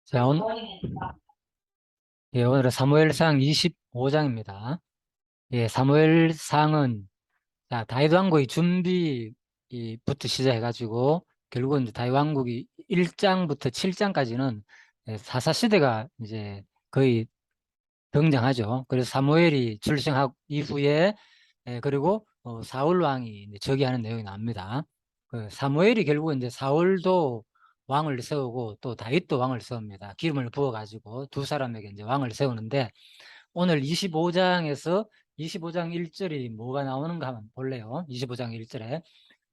자, 오늘은 사무엘상 25장입니다. 예, 사무엘상은 다윗 왕국의 준비부터 시작해가지고 결국은 이제 다윗 왕국이 1장부터 7장까지는 사사 시대가 이제 거의 등장하죠. 그래서 사무엘이 출생하고 이후에 그리고 사울 왕이 이제 즉위하는 내용이 나옵니다. 그 사무엘이 결국은 이제 사울도 왕을 세우고 또 다윗도 왕을 세웁니다. 기름을 부어가지고 두 사람에게 이제 왕을 세우는데 오늘 25장 1절이 뭐가 나오는가 한번 볼래요. 25장 1절에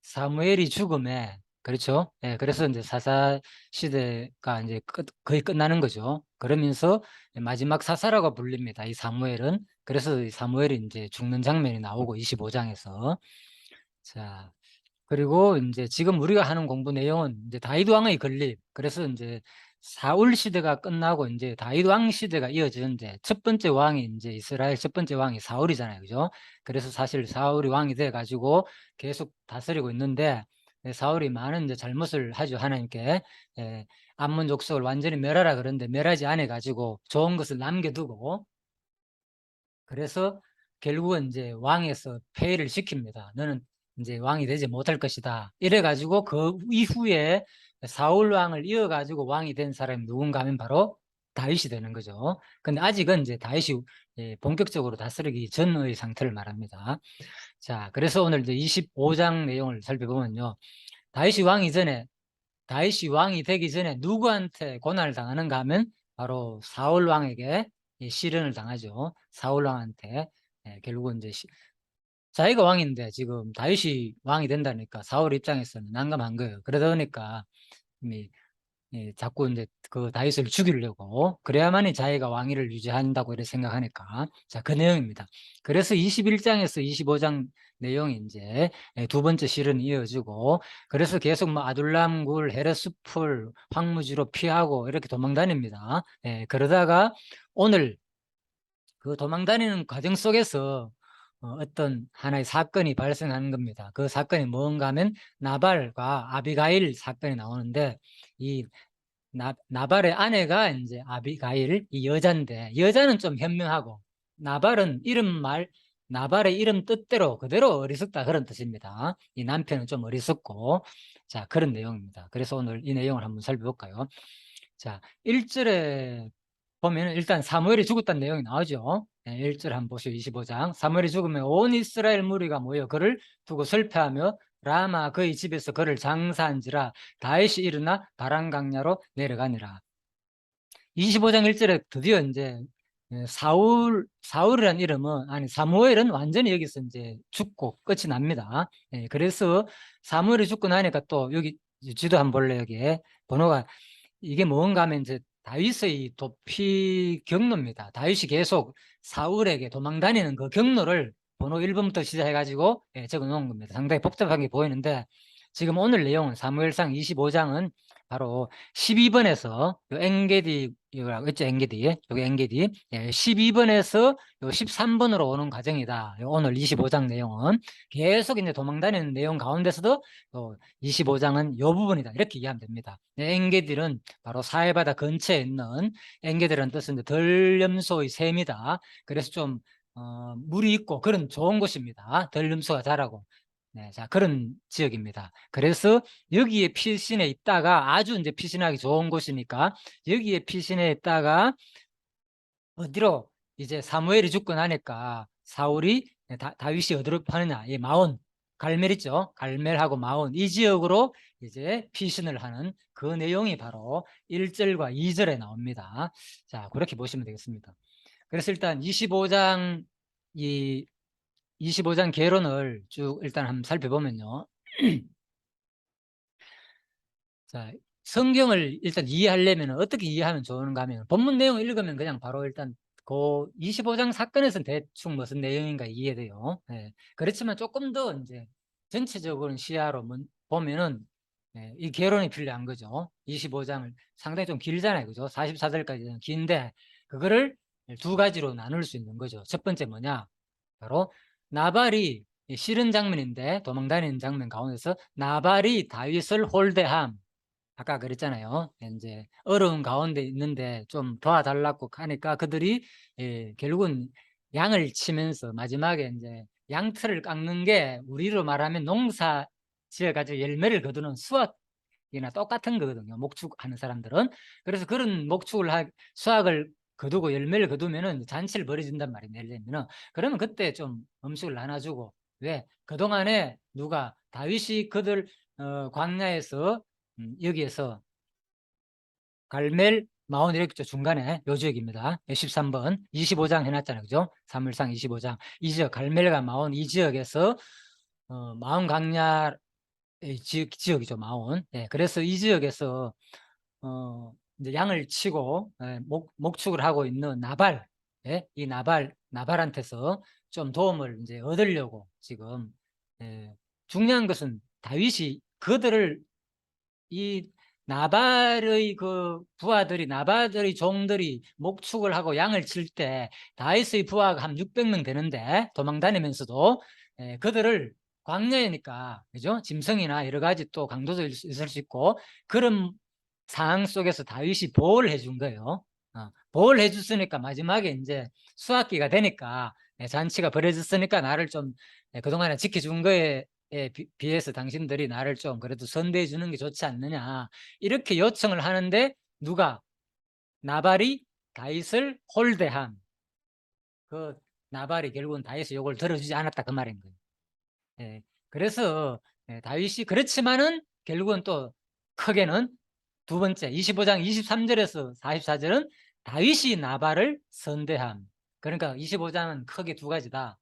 사무엘이 죽음에 그렇죠. 예, 그래서 이제 사사 시대가 이제 거의 끝나는 거죠. 그러면서 마지막 사사라고 불립니다. 이 사무엘은. 그래서 이 사무엘이 이제 죽는 장면이 나오고 25장에서 자, 그리고 이제 지금 우리가 하는 공부 내용은 이제 다윗 왕의 건립. 그래서 이제 사울 시대가 끝나고 이제 다윗 왕 시대가 이어지는데 첫 번째 왕이 이제 이스라엘 첫 번째 왕이 사울이잖아요. 그죠? 그래서 사실 사울이 왕이 돼 가지고 계속 다스리고 있는데 사울이 많은 이제 잘못을 하죠. 하나님께. 암몬 족속을 완전히 멸하라 그러는데 멸하지 않아 가지고 좋은 것을 남겨두고 그래서 결국은 이제 왕에서 폐위를 시킵니다. 너는 이제 왕이 되지 못할 것이다. 이래가지고 그 이후에 사울 왕을 이어가지고 왕이 된 사람이 누군가 하면 바로 다윗이 되는 거죠. 근데 아직은 이제 다윗이 본격적으로 다스리기 전의 상태를 말합니다. 자, 그래서 오늘 이제 25장 내용을 살펴보면요. 다윗이 왕이 전에 다윗이 왕이 되기 전에 누구한테 고난을 당하는가 하면 바로 사울 왕에게 시련을 당하죠. 사울 왕한테 결국은 이제 자기가 왕인데 지금 다윗이 왕이 된다니까 사울 입장에서는 난감한 거예요. 그러다 보니까 이미 자꾸 이제 그 다윗을 죽이려고 그래야만이 자기가 왕위를 유지한다고 이렇게 생각하니까 자, 그 내용입니다. 그래서 21장에서 25장 내용이 이제 두 번째 시련이 이어지고 그래서 계속 뭐 아둘람굴, 헤르스풀, 황무지로 피하고 이렇게 도망 다닙니다. 그러다가 오늘 그 도망 다니는 과정 속에서 어떤 하나의 사건이 발생하는 겁니다. 그 사건이 뭔가 하면 나발과 아비가일 사건이 나오는데 이 나발의 아내가 이제 아비가일 이 여자인데 여자는 좀 현명하고 나발은 나발의 이름 뜻대로 그대로 어리석다 그런 뜻입니다. 이 남편은 좀 어리석고 자 그런 내용입니다. 그래서 오늘 이 내용을 한번 살펴볼까요? 자 1절에 보면 일단 사무엘이 죽었다는 내용이 나오죠. 1절 한번 보시오. 25장 사무엘이 죽으면 온 이스라엘 무리가 모여 그를 두고 슬퍼하며 라마 그의 집에서 그를 장사한지라 다윗이 일어나 바람강야로 내려가니라. 25장 1절에 드디어 이제 사울이라는 이름은 아니 사무엘은 완전히 여기서 이제 죽고 끝이 납니다. 그래서 사무엘이 죽고 나니까 또 여기 지도 한번 볼래 여기에 번호가 이게 뭔가 하면 이제 다윗의 도피 경로입니다. 다윗이 계속 사울에게 도망다니는 그 경로를 번호 1번부터 시작해가지고 적어 놓은 겁니다. 상당히 복잡하게 보이는데 지금 오늘 내용은 사무엘상 25장은 바로 12번에서 요 엔게디 이거라고 했죠. 엔게디 여기 엔게디 12번에서 요 13번으로 오는 과정이다. 오늘 25장 내용은 계속 이제 도망다니는 내용 가운데서도 25장은 요 부분이다. 이렇게 이해하면 됩니다. 엔게디는 바로 사해바다 근처에 있는 엔게디라는 뜻은 덜염소의 샘이다. 그래서 좀 물이 있고 그런 좋은 곳입니다. 덜염소가 자라고. 네, 자 그런 지역입니다. 그래서 여기에 피신해 있다가 아주 이제 피신하기 좋은 곳이니까 여기에 피신해 있다가 어디로 이제 사무엘이 죽고 나니까 사울이 다윗이 어디로 파느냐 이 마온 갈멜 있죠. 갈멜하고 마온 이 지역으로 이제 피신을 하는 그 내용이 바로 1절과 2절에 나옵니다. 자 그렇게 보시면 되겠습니다. 그래서 일단 25장 개론을 쭉 일단 한번 살펴보면요. 자, 성경을 일단 이해하려면 어떻게 이해하면 좋은가 하면 본문 내용을 읽으면 그냥 바로 일단 그 25장 사건에서는 대충 무슨 내용인가 이해돼요. 그렇지만 조금 더 이제 전체적으로 시야로 보면은 이 개론이 필요한 거죠. 25장을 상당히 좀 길잖아요. 그죠? 44절까지는 긴데 그거를 두 가지로 나눌 수 있는 거죠. 첫 번째 뭐냐? 바로 나발이 싫은 장면인데 도망다니는 장면 가운데서 나발이 다윗을 홀대함 아까 그랬잖아요. 이제 어려운 가운데 있는데 좀 도와달라고 하니까 그들이 결국은 양을 치면서 마지막에 이제 양털을 깎는 게 우리로 말하면 농사 지어가지고 열매를 거두는 수확이나 똑같은 거거든요. 목축하는 사람들은. 그래서 그런 수확을 거두고 열매를 거두면은 잔치를 벌여준단 말이에요. 예를 들면은. 그러면 그때 좀 음식을 나눠주고, 왜? 그동안에 누가 다윗이 그들 광야에서 여기에서 갈멜 마온 이렇게 있죠. 중간에 요 지역입니다. 13번 25장 해놨잖아요. 그죠? 사무엘상 25장 이 지역 갈멜과 마온 이 지역에서 마온 광야 지역이죠. 마온. 예, 그래서 이 지역에서 이제 양을 치고 목축을 하고 있는 나발, 예, 이 나발한테서 좀 도움을 이제 얻으려고 지금 중요한 것은 다윗이 그들을 이 나발의 그 부하들이 나발의 종들이 목축을 하고 양을 칠 때 다윗의 부하가 한 600명 되는데 도망 다니면서도 그들을 광야이니까 그죠? 짐승이나 여러 가지 또 강도도 있을 수 있고 그런 상황 속에서 다윗이 보호를 해준 거예요. 보호를 해줬으니까 마지막에 이제 수학기가 되니까 잔치가 벌어졌으니까 나를 좀 그동안에 지켜준 거에 비해서 당신들이 나를 좀 그래도 선대해 주는 게 좋지 않느냐 이렇게 요청을 하는데 누가 나발이 다윗을 홀대한 그 나발이 결국은 다윗의 욕을 들어주지 않았다 그 말인 거예요. 예, 그래서 다윗이 그렇지만은 결국은 또 크게는 두 번째 25장 23절에서 44절은 다윗이 나발을 선대함. 그러니까 25장은 크게 두 가지다.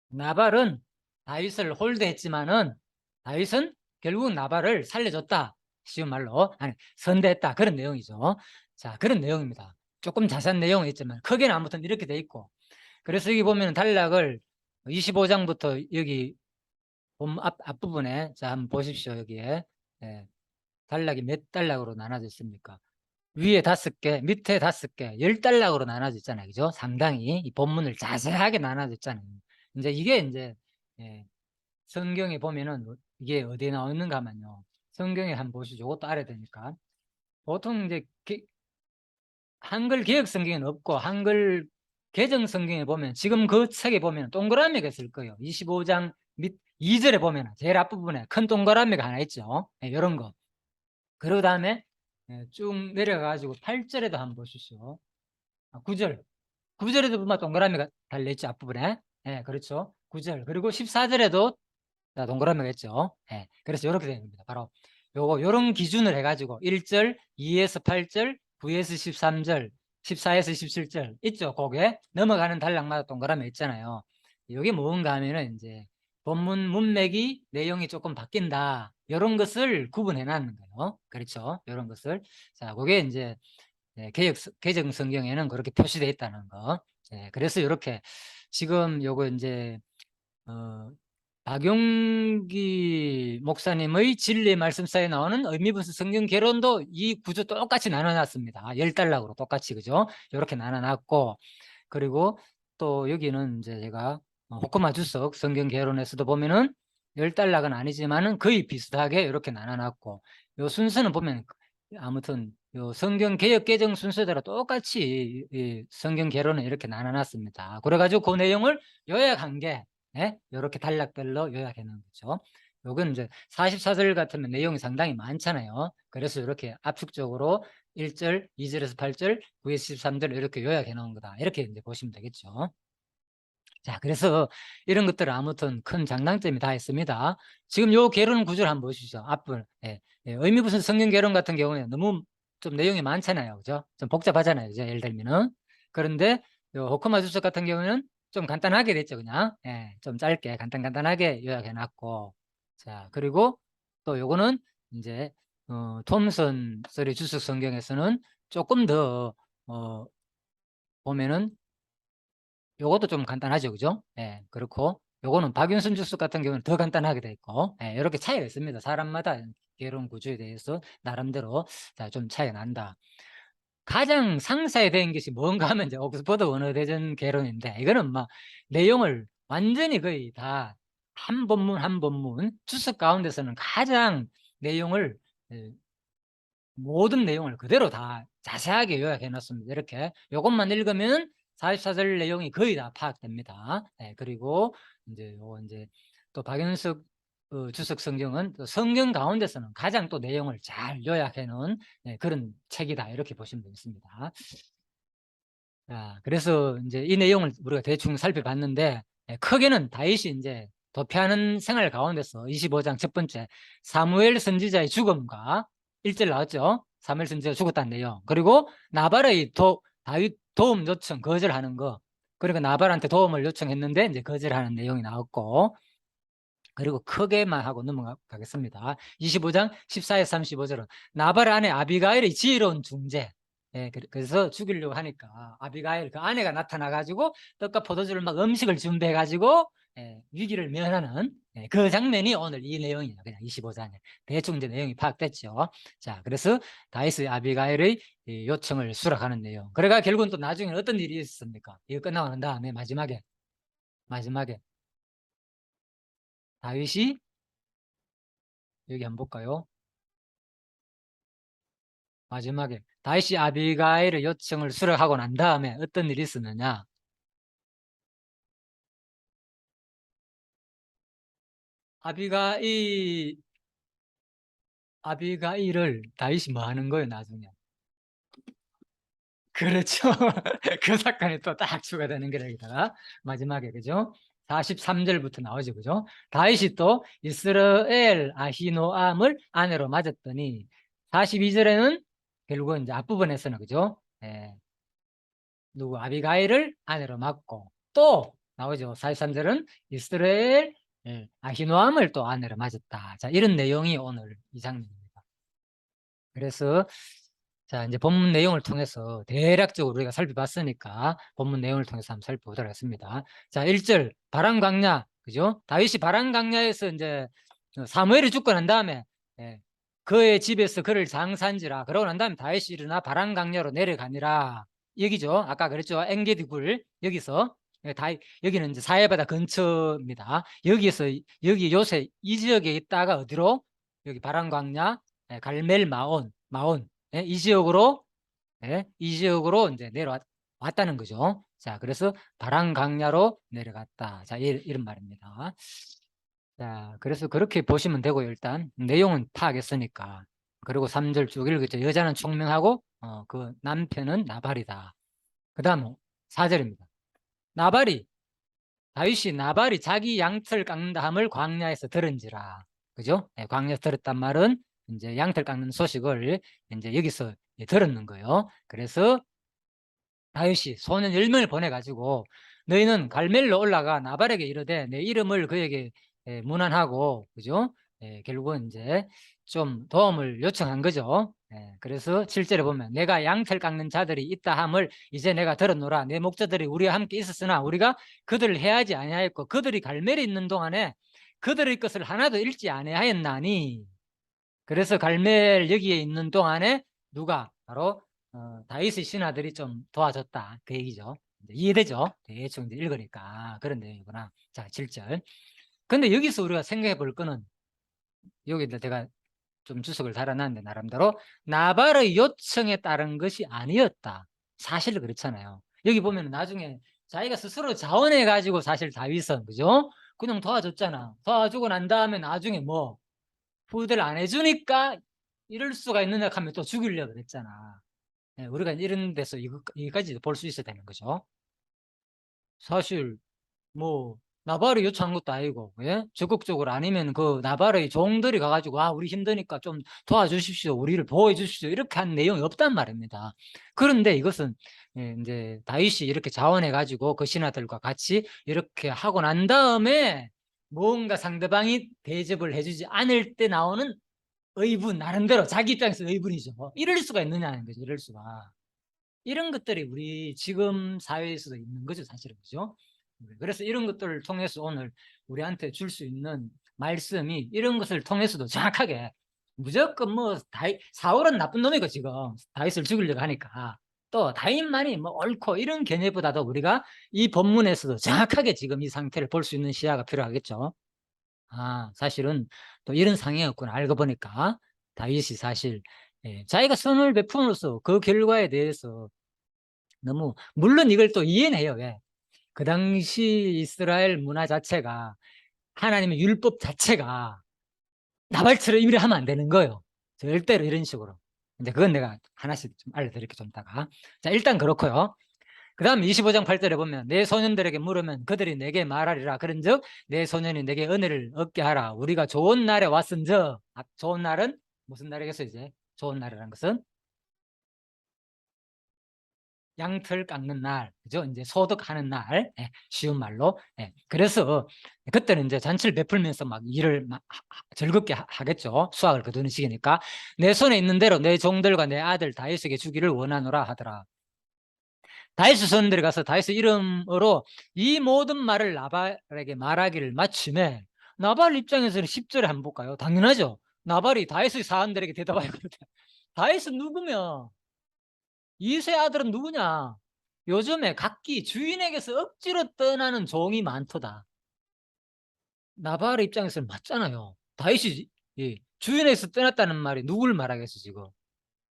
나발은 다윗을 홀대했지만은 다윗은 결국 나발을 살려줬다. 쉬운 말로 아니 선대했다. 그런 내용이죠. 자, 그런 내용입니다. 조금 자세한 내용은 있지만 크게는 아무튼 이렇게 돼 있고 그래서 여기 보면 단락을 25장부터 여기 앞부분에 자 한번 보십시오. 여기에 단락이 몇 단락으로 나눠져 있습니까? 위에 5개, 밑에 5개, 10단락으로 나눠져 있잖아요. 그죠? 상당히 이 본문을 자세하게 나눠져 있잖아요. 이제 이게 이제 성경에 보면은 이게 어디에 나와 있는가 하면요. 성경에 한번 보시죠. 이것도 알아야 되니까. 보통 이제 한글 개혁 성경에는 없고 한글 개정 성경에 보면 지금 그 책에 보면 동그라미가 있을 거예요. 25장 밑 2절에 보면 제일 앞부분에 큰 동그라미가 하나 있죠. 이런 거. 그러고 다음에 쭉 내려가가지고 8절에도 한번 보십시오. 9절. 9절에도 보면 동그라미가 달려있죠. 앞부분에. 그렇죠. 9절. 그리고 14절에도 동그라미가 있죠. 그래서 이렇게 되는 겁니다. 바로 요런 기준을 해가지고 1절, 2에서 8절, 9에서 13절, 14에서 17절 있죠. 거기에 넘어가는 단락마다 동그라미 있잖아요. 이게 뭔가 하면은 이제 본문 문맥이 내용이 조금 바뀐다. 이런 것을 구분해 놨는 거예요. 그렇죠. 이런 것을. 자, 그게 이제 개정 성경에는 그렇게 표시되어 있다는 거. 그래서 이렇게 지금 요거 이제 박용기 목사님의 진리 말씀사에 나오는 의미분석 성경 개론도 이 구조 똑같이 나눠놨습니다. 10단락으로 똑같이 그죠? 이렇게 나눠놨고 그리고 또 여기는 이제 제가 호크마 주석 성경 개론에서도 보면은 10단락은 아니지만은 거의 비슷하게 이렇게 나눠놨고 요 순서는 보면 아무튼 요 성경 개역 개정 순서대로 똑같이 이 성경 개론은 이렇게 나눠놨습니다. 그래가지고 그 내용을 요약한 게 이렇게 단락별로 요약해 놓은 거죠. 요건 이제 44절 같으면 내용이 상당히 많잖아요. 그래서 이렇게 압축적으로 1절, 2절에서 8절, 9에서 13절 이렇게 요약해 놓은 거다. 이렇게 이제 보시면 되겠죠. 자, 그래서 이런 것들은 아무튼 큰 장단점이 다 있습니다. 지금 요 개론 구조를 한번 보시죠. 앞을. 의미부선 성경 개론 같은 경우에 너무 좀 내용이 많잖아요. 그죠? 좀 복잡하잖아요. 그죠? 예를 들면은. 그런데 요 호크마 주석 같은 경우에는 좀 간단하게 됐죠. 그냥. 좀 짧게 간단하게 요약해 놨고. 자, 그리고 또 요거는 이제 톰슨 서리 주석 성경에서는 조금 더 보면은 요것도 좀 간단하죠. 그죠? 그렇고 요거는 박윤선 주석 같은 경우는 더 간단하게 돼 있고 이렇게 차이가 있습니다. 사람마다 개론 구조에 대해서 나름대로 좀 차이가 난다. 가장 상세히 것이 뭔가 하면 이제 옥스퍼드 원어대전 개론인데 이거는 막 내용을 완전히 거의 다 한 본문 한 본문 주석 가운데서는 가장 내용을 모든 내용을 그대로 다 자세하게 요약해 놨습니다. 이렇게 요것만 읽으면 44절 내용이 거의 다 파악됩니다. 네, 그리고 이제 또 박윤석 주석 성경은 또 성경 가운데서는 가장 또 내용을 잘 요약해 놓은 그런 책이다, 이렇게 보시면 되겠습니다. 자, 그래서 이제 이 내용을 우리가 대충 살펴봤는데, 크게는 다윗이 이제 도피하는 생활 가운데서 25장 첫 번째 사무엘 선지자의 죽음과 1절 나왔죠. 사무엘 선지자가 죽었다는 내용. 그리고 나발의 다윗 도움 요청 거절하는 거. 그리고 나발한테 도움을 요청했는데 이제 거절하는 내용이 나왔고, 그리고 크게만 하고 넘어가겠습니다. 25장 14에서 35절은 나발 아내 아비가일의 지혜로운 중재. 그래서 죽이려고 하니까 아비가일 그 아내가 나타나가지고 떡과 포도주를 막 음식을 준비해가지고 위기를 면하는 그 장면이 오늘 이 내용이에요. 그냥 25장에 대충 이제 내용이 파악됐죠. 자, 그래서 다윗의 아비가일의 요청을 수락하는 내용. 그래가 결국은 또 나중에 어떤 일이 있었습니까? 이거 끝나고 난 다음에 마지막에 다윗이 여기 한번 볼까요? 마지막에 다윗이 아비가일의 요청을 수락하고 난 다음에 어떤 일이 있었느냐? 아비가일 아비가일을 다윗이 뭐 하는 거예요, 나중에? 그렇죠. 그 사건이 또 딱 추가되는 거라, 여기다가 마지막에, 그죠? 43절부터 나오죠, 그죠? 다윗이 또 이스라엘 아히노암을 아내로 맞았더니 42절에는 결국은 이제 앞부분에서는, 그죠? 누구 아비가일을 아내로 맞고, 또 나오죠. 43절은 이스라엘 아히노암을 또 아내로 맞았다. 자, 이런 내용이 오늘 이 장면입니다. 그래서 자, 이제 본문 내용을 통해서 대략적으로 우리가 살펴봤으니까 본문 내용을 통해서 한번 살펴보도록 하겠습니다. 자, 1절 바람 강야, 그죠? 다윗이 바람 강야에서 이제 사무엘이 죽고 난 다음에 그의 집에서 그를 장사한지라. 그러고 난 다음에 다윗이 일어나 바람 강야로 내려가니라. 여기죠. 아까 그랬죠. 엔게디 굴 여기서 여기는 이제 사해바다 근처입니다. 여기에서 여기 요새 이 지역에 있다가 어디로? 여기 바람 강야 갈멜 마온 이 지역으로 이제 내려왔다는 거죠. 자, 그래서 바람 강야로 내려갔다. 자, 이런 말입니다. 자, 그래서 그렇게 보시면 되고요. 일단 내용은 파악했으니까. 그리고 3절 쭉 읽었죠. 여자는 총명하고 그 남편은 나발이다. 그 다음 4절입니다. 다윗이 나발이 자기 양털 깎는다 함을 광야에서 들은지라. 그죠? 광야에서 들었단 말은 이제 양털 깎는 소식을 이제 여기서 들었는 거예요. 그래서 다윗이 소년 10명을 보내가지고 너희는 갈멜로 올라가 나발에게 이르되 내 이름을 그에게 문안하고, 그죠? 결국은 이제 좀 도움을 요청한 거죠. 그래서 7절에 보면 내가 양털 깎는 자들이 있다 함을 이제 내가 들었노라. 내 목자들이 우리와 함께 있었으나 우리가 그들을 해하지 아니하였고 그들이 갈멜에 있는 동안에 그들의 것을 하나도 잃지 아니하였나니. 그래서 갈멜 여기에 있는 동안에 누가 바로 다윗의 신하들이 좀 도와줬다, 그 얘기죠. 이해되죠? 대충 이제 읽으니까 그런 내용이구나. 자, 7절. 근데 여기서 우리가 생각해 볼 거는, 여기다 제가 좀 주석을 달아놨는데 나름대로 나발의 요청에 따른 것이 아니었다. 사실 그렇잖아요. 여기 보면 나중에 자기가 스스로 자원해 가지고 사실 다윗은, 그죠? 그냥 도와줬잖아. 도와주고 난 다음에 나중에 뭐 후대를 안 해주니까 이럴 수가 있느냐 하면 또 죽이려고 그랬잖아. 우리가 이런 데서 이거까지 볼 수 있어야 되는 거죠. 사실 뭐 나발이 요청한 것도 아니고, 적극적으로 아니면 그 나발의 종들이 가가지고 우리 힘드니까 좀 도와주십시오, 우리를 보호해 주십시오, 이렇게 한 내용이 없단 말입니다. 그런데 이것은 이제 다윗이 이렇게 자원해 가지고 그 신하들과 같이 이렇게 하고 난 다음에 뭔가 상대방이 대접을 해주지 않을 때 나오는 의분, 나름대로 자기 입장에서 의분이죠. 이럴 수가 있느냐는 거죠. 이럴 수가. 이런 것들이 우리 지금 사회에서도 있는 거죠, 사실은. 그죠? 그래서 이런 것들을 통해서 오늘 우리한테 줄 수 있는 말씀이, 이런 것을 통해서도 정확하게 무조건 뭐 사울은 나쁜 놈이고 지금 다윗을 죽이려고 하니까 또 다윗만이 뭐 옳고 이런 개념보다도 우리가 이 본문에서도 정확하게 지금 이 상태를 볼 수 있는 시야가 필요하겠죠. 사실은 또 이런 상황이었구나. 알고 보니까 다윗이 사실 예, 자기가 선을 베품으로써 그 결과에 대해서 너무, 물론 이걸 또 이해는 해요. 왜? 그 당시 이스라엘 문화 자체가, 하나님의 율법 자체가 나발처럼 일을 하면 안 되는 거예요. 절대로 이런 식으로. 이제 그건 내가 하나씩 좀 알려드릴게요. 좀 이따가. 자, 일단 그렇고요. 그 다음 25장 8절에 보면 내 소년들에게 물으면 그들이 내게 말하리라. 그런즉 내 소년이 내게 은혜를 얻게 하라. 우리가 좋은 날에 왔은즉, 좋은 날은 무슨 날이겠어요? 이제 좋은 날이라는 것은 양털 깎는 날, 그죠? 이제 소득하는 날, 예, 쉬운 말로. 예, 그래서 그때는 이제 잔치를 베풀면서 막 일을 막 즐겁게 하겠죠. 수확을 거두는 시기니까. 내 손에 있는 대로 내 종들과 내 아들 다윗에게 주기를 원하노라 하더라. 다윗 선들이 가서 다윗 이름으로 이 모든 말을 나발에게 말하기를 마침에, 나발 입장에서는 10절에 한번 볼까요? 당연하죠. 나발이 다윗의 사람들에게 대답하거든. 다윗은 누구며 이세 아들은 누구냐? 요즘에 각기 주인에게서 억지로 떠나는 종이 많도다. 나발 입장에서는 맞잖아요. 다윗이, 예, 주인에게서 떠났다는 말이 누굴 말하겠어 지금?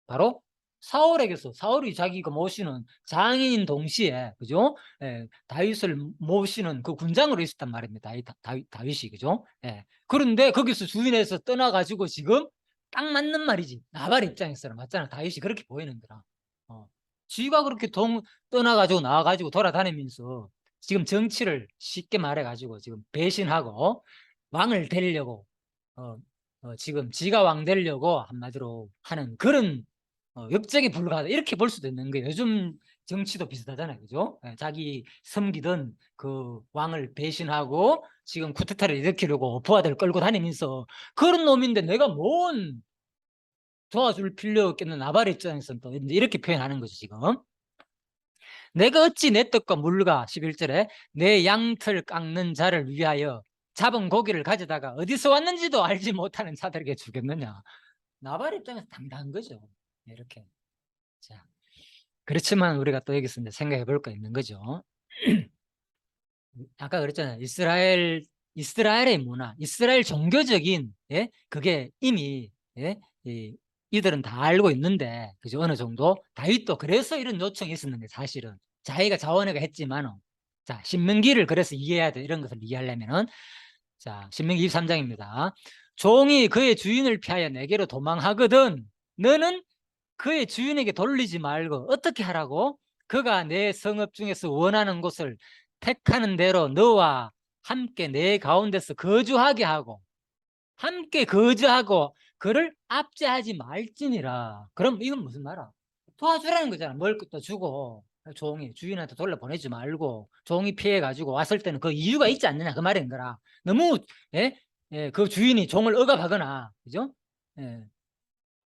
바로 사울에게서, 사울이 자기가 모시는 장인 동시에, 그죠? 예, 다윗을 모시는 그 군장으로 있었단 말입니다. 다윗이, 그죠? 예. 그런데 거기서 주인에서 떠나가지고 지금 딱 맞는 말이지. 나발 입장에서는 맞잖아. 다윗이 그렇게 보이는 거라. 어. 쥐가 그렇게 떠나가지고 나와가지고 돌아다니면서 지금 정치를 쉽게 말해가지고 지금 배신하고 왕을 되려고, 어, 지금 지가 왕 되려고 한마디로 하는 그런, 역적에 불과하다 이렇게 볼 수도 있는 거예요. 요즘 정치도 비슷하잖아요, 그죠? 예, 자기 섬기던 그 왕을 배신하고 지금 쿠데타를 일으키려고 부하들 끌고 다니면서 그런 놈인데 내가 뭔 도와줄 필요 없겠는 나발 입장에서는 또 이렇게 표현하는 거죠, 지금. 내가 어찌 내 떡과 물과 11절에 내 양털 깎는 자를 위하여 잡은 고기를 가져다가 어디서 왔는지도 알지 못하는 자들에게 주겠느냐. 나발 입장에서 당당한 거죠. 이렇게. 자, 그렇지만 우리가 또 여기서 이제 생각해 볼 거 있는 거죠. 아까 그랬잖아요. 이스라엘의 문화, 이스라엘 종교적인, 예? 그게 이미, 예? 이들은 다 알고 있는데, 그죠? 어느 정도. 다윗도 그래서 이런 요청이 있었는데, 사실은. 자기가 자원회가 했지만, 자, 신명기를 그래서 이해해야 돼. 이런 것을 이해하려면은, 자, 신명기 23장입니다. 종이 그의 주인을 피하여 내게로 도망하거든, 너는 그의 주인에게 돌리지 말고 어떻게 하라고? 그가 내 성읍 중에서 원하는 곳을 택하는 대로 너와 함께 내 가운데서 거주하게 하고, 함께 거주하고 그를 압제하지 말지니라. 그럼 이건 무슨 말이야? 도와주라는 거잖아. 먹을 것도 주고, 종이 주인한테 돌려보내지 말고 종이 피해가지고 왔을 때는 그 이유가 있지 않느냐 그 말인 거라. 너무, 예? 예, 그 주인이 종을 억압하거나, 그죠? 예,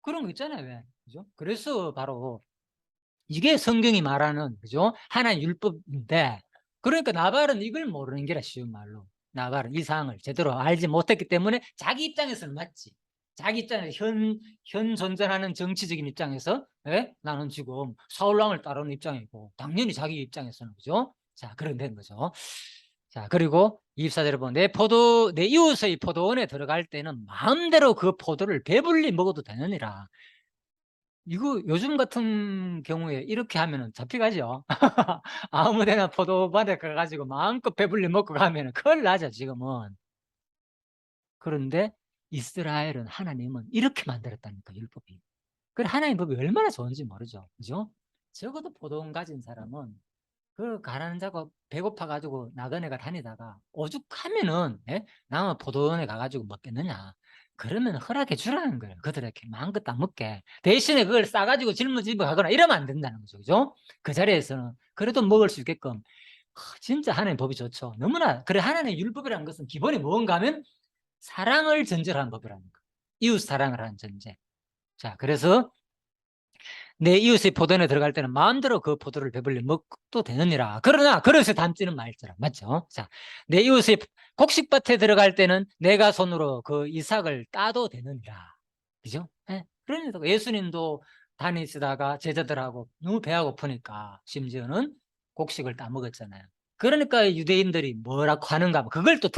그런 거 있잖아요. 왜? 그죠? 그래서 바로 이게 성경이 말하는, 그죠? 하나의 율법인데, 그러니까 나발은 이걸 모르는 게라, 쉬운 말로. 나발은 이 사항을 제대로 알지 못했기 때문에 자기 입장에서는 맞지. 자기 입장에서 현 존재하는 정치적인 입장에서, 예? 나는 지금 사울왕을 따르는 입장이고, 당연히 자기 입장에서는, 그죠? 자, 그런 된 거죠. 자, 그리고 24절에 보면 내 이웃의 포도원에 들어갈 때는 마음대로 그 포도를 배불리 먹어도 되느니라. 이거 요즘 같은 경우에 이렇게 하면은 잡혀가죠. 아무데나 포도밭에 가가지고 마음껏 배불리 먹고 가면은 큰일 나죠, 지금은. 그런데 이스라엘은, 하나님은 이렇게 만들었다니까, 율법이. 그래, 하나님 법이 얼마나 좋은지 모르죠. 그죠? 적어도 포도원 가진 사람은 그 가난한 자가 배고파가지고 나그네가 다니다가 오죽하면은, 예? 나만 포도원에 가가지고 먹겠느냐. 그러면 허락해 주라는 거예요. 그들에게 마음껏 다 먹게. 대신에 그걸 싸가지고 짊어지고 가거나 이러면 안 된다는 거죠. 그죠? 그 자리에서는 그래도 먹을 수 있게끔. 진짜 하나님 법이 좋죠. 너무나. 그래, 하나님의 율법이라는 것은 기본이 뭔가 하면 사랑을 전제로 한 법이라는 거. 이웃 사랑을 하는 전제. 자, 그래서 내 이웃의 포도원에 들어갈 때는 마음대로 그 포도를 배불리 먹도 되느니라. 그러나 그릇에 담지는 말지라. 맞죠? 자, 내 이웃의 곡식밭에 들어갈 때는 내가 손으로 그 이삭을 따도 되느니라. 그죠? 예. 그러니까 예수님도 다니시다가 제자들하고 너무 배가 고프니까 심지어는 곡식을 따 먹었잖아요. 그러니까 유대인들이 뭐라고 하는가 하면 그걸 또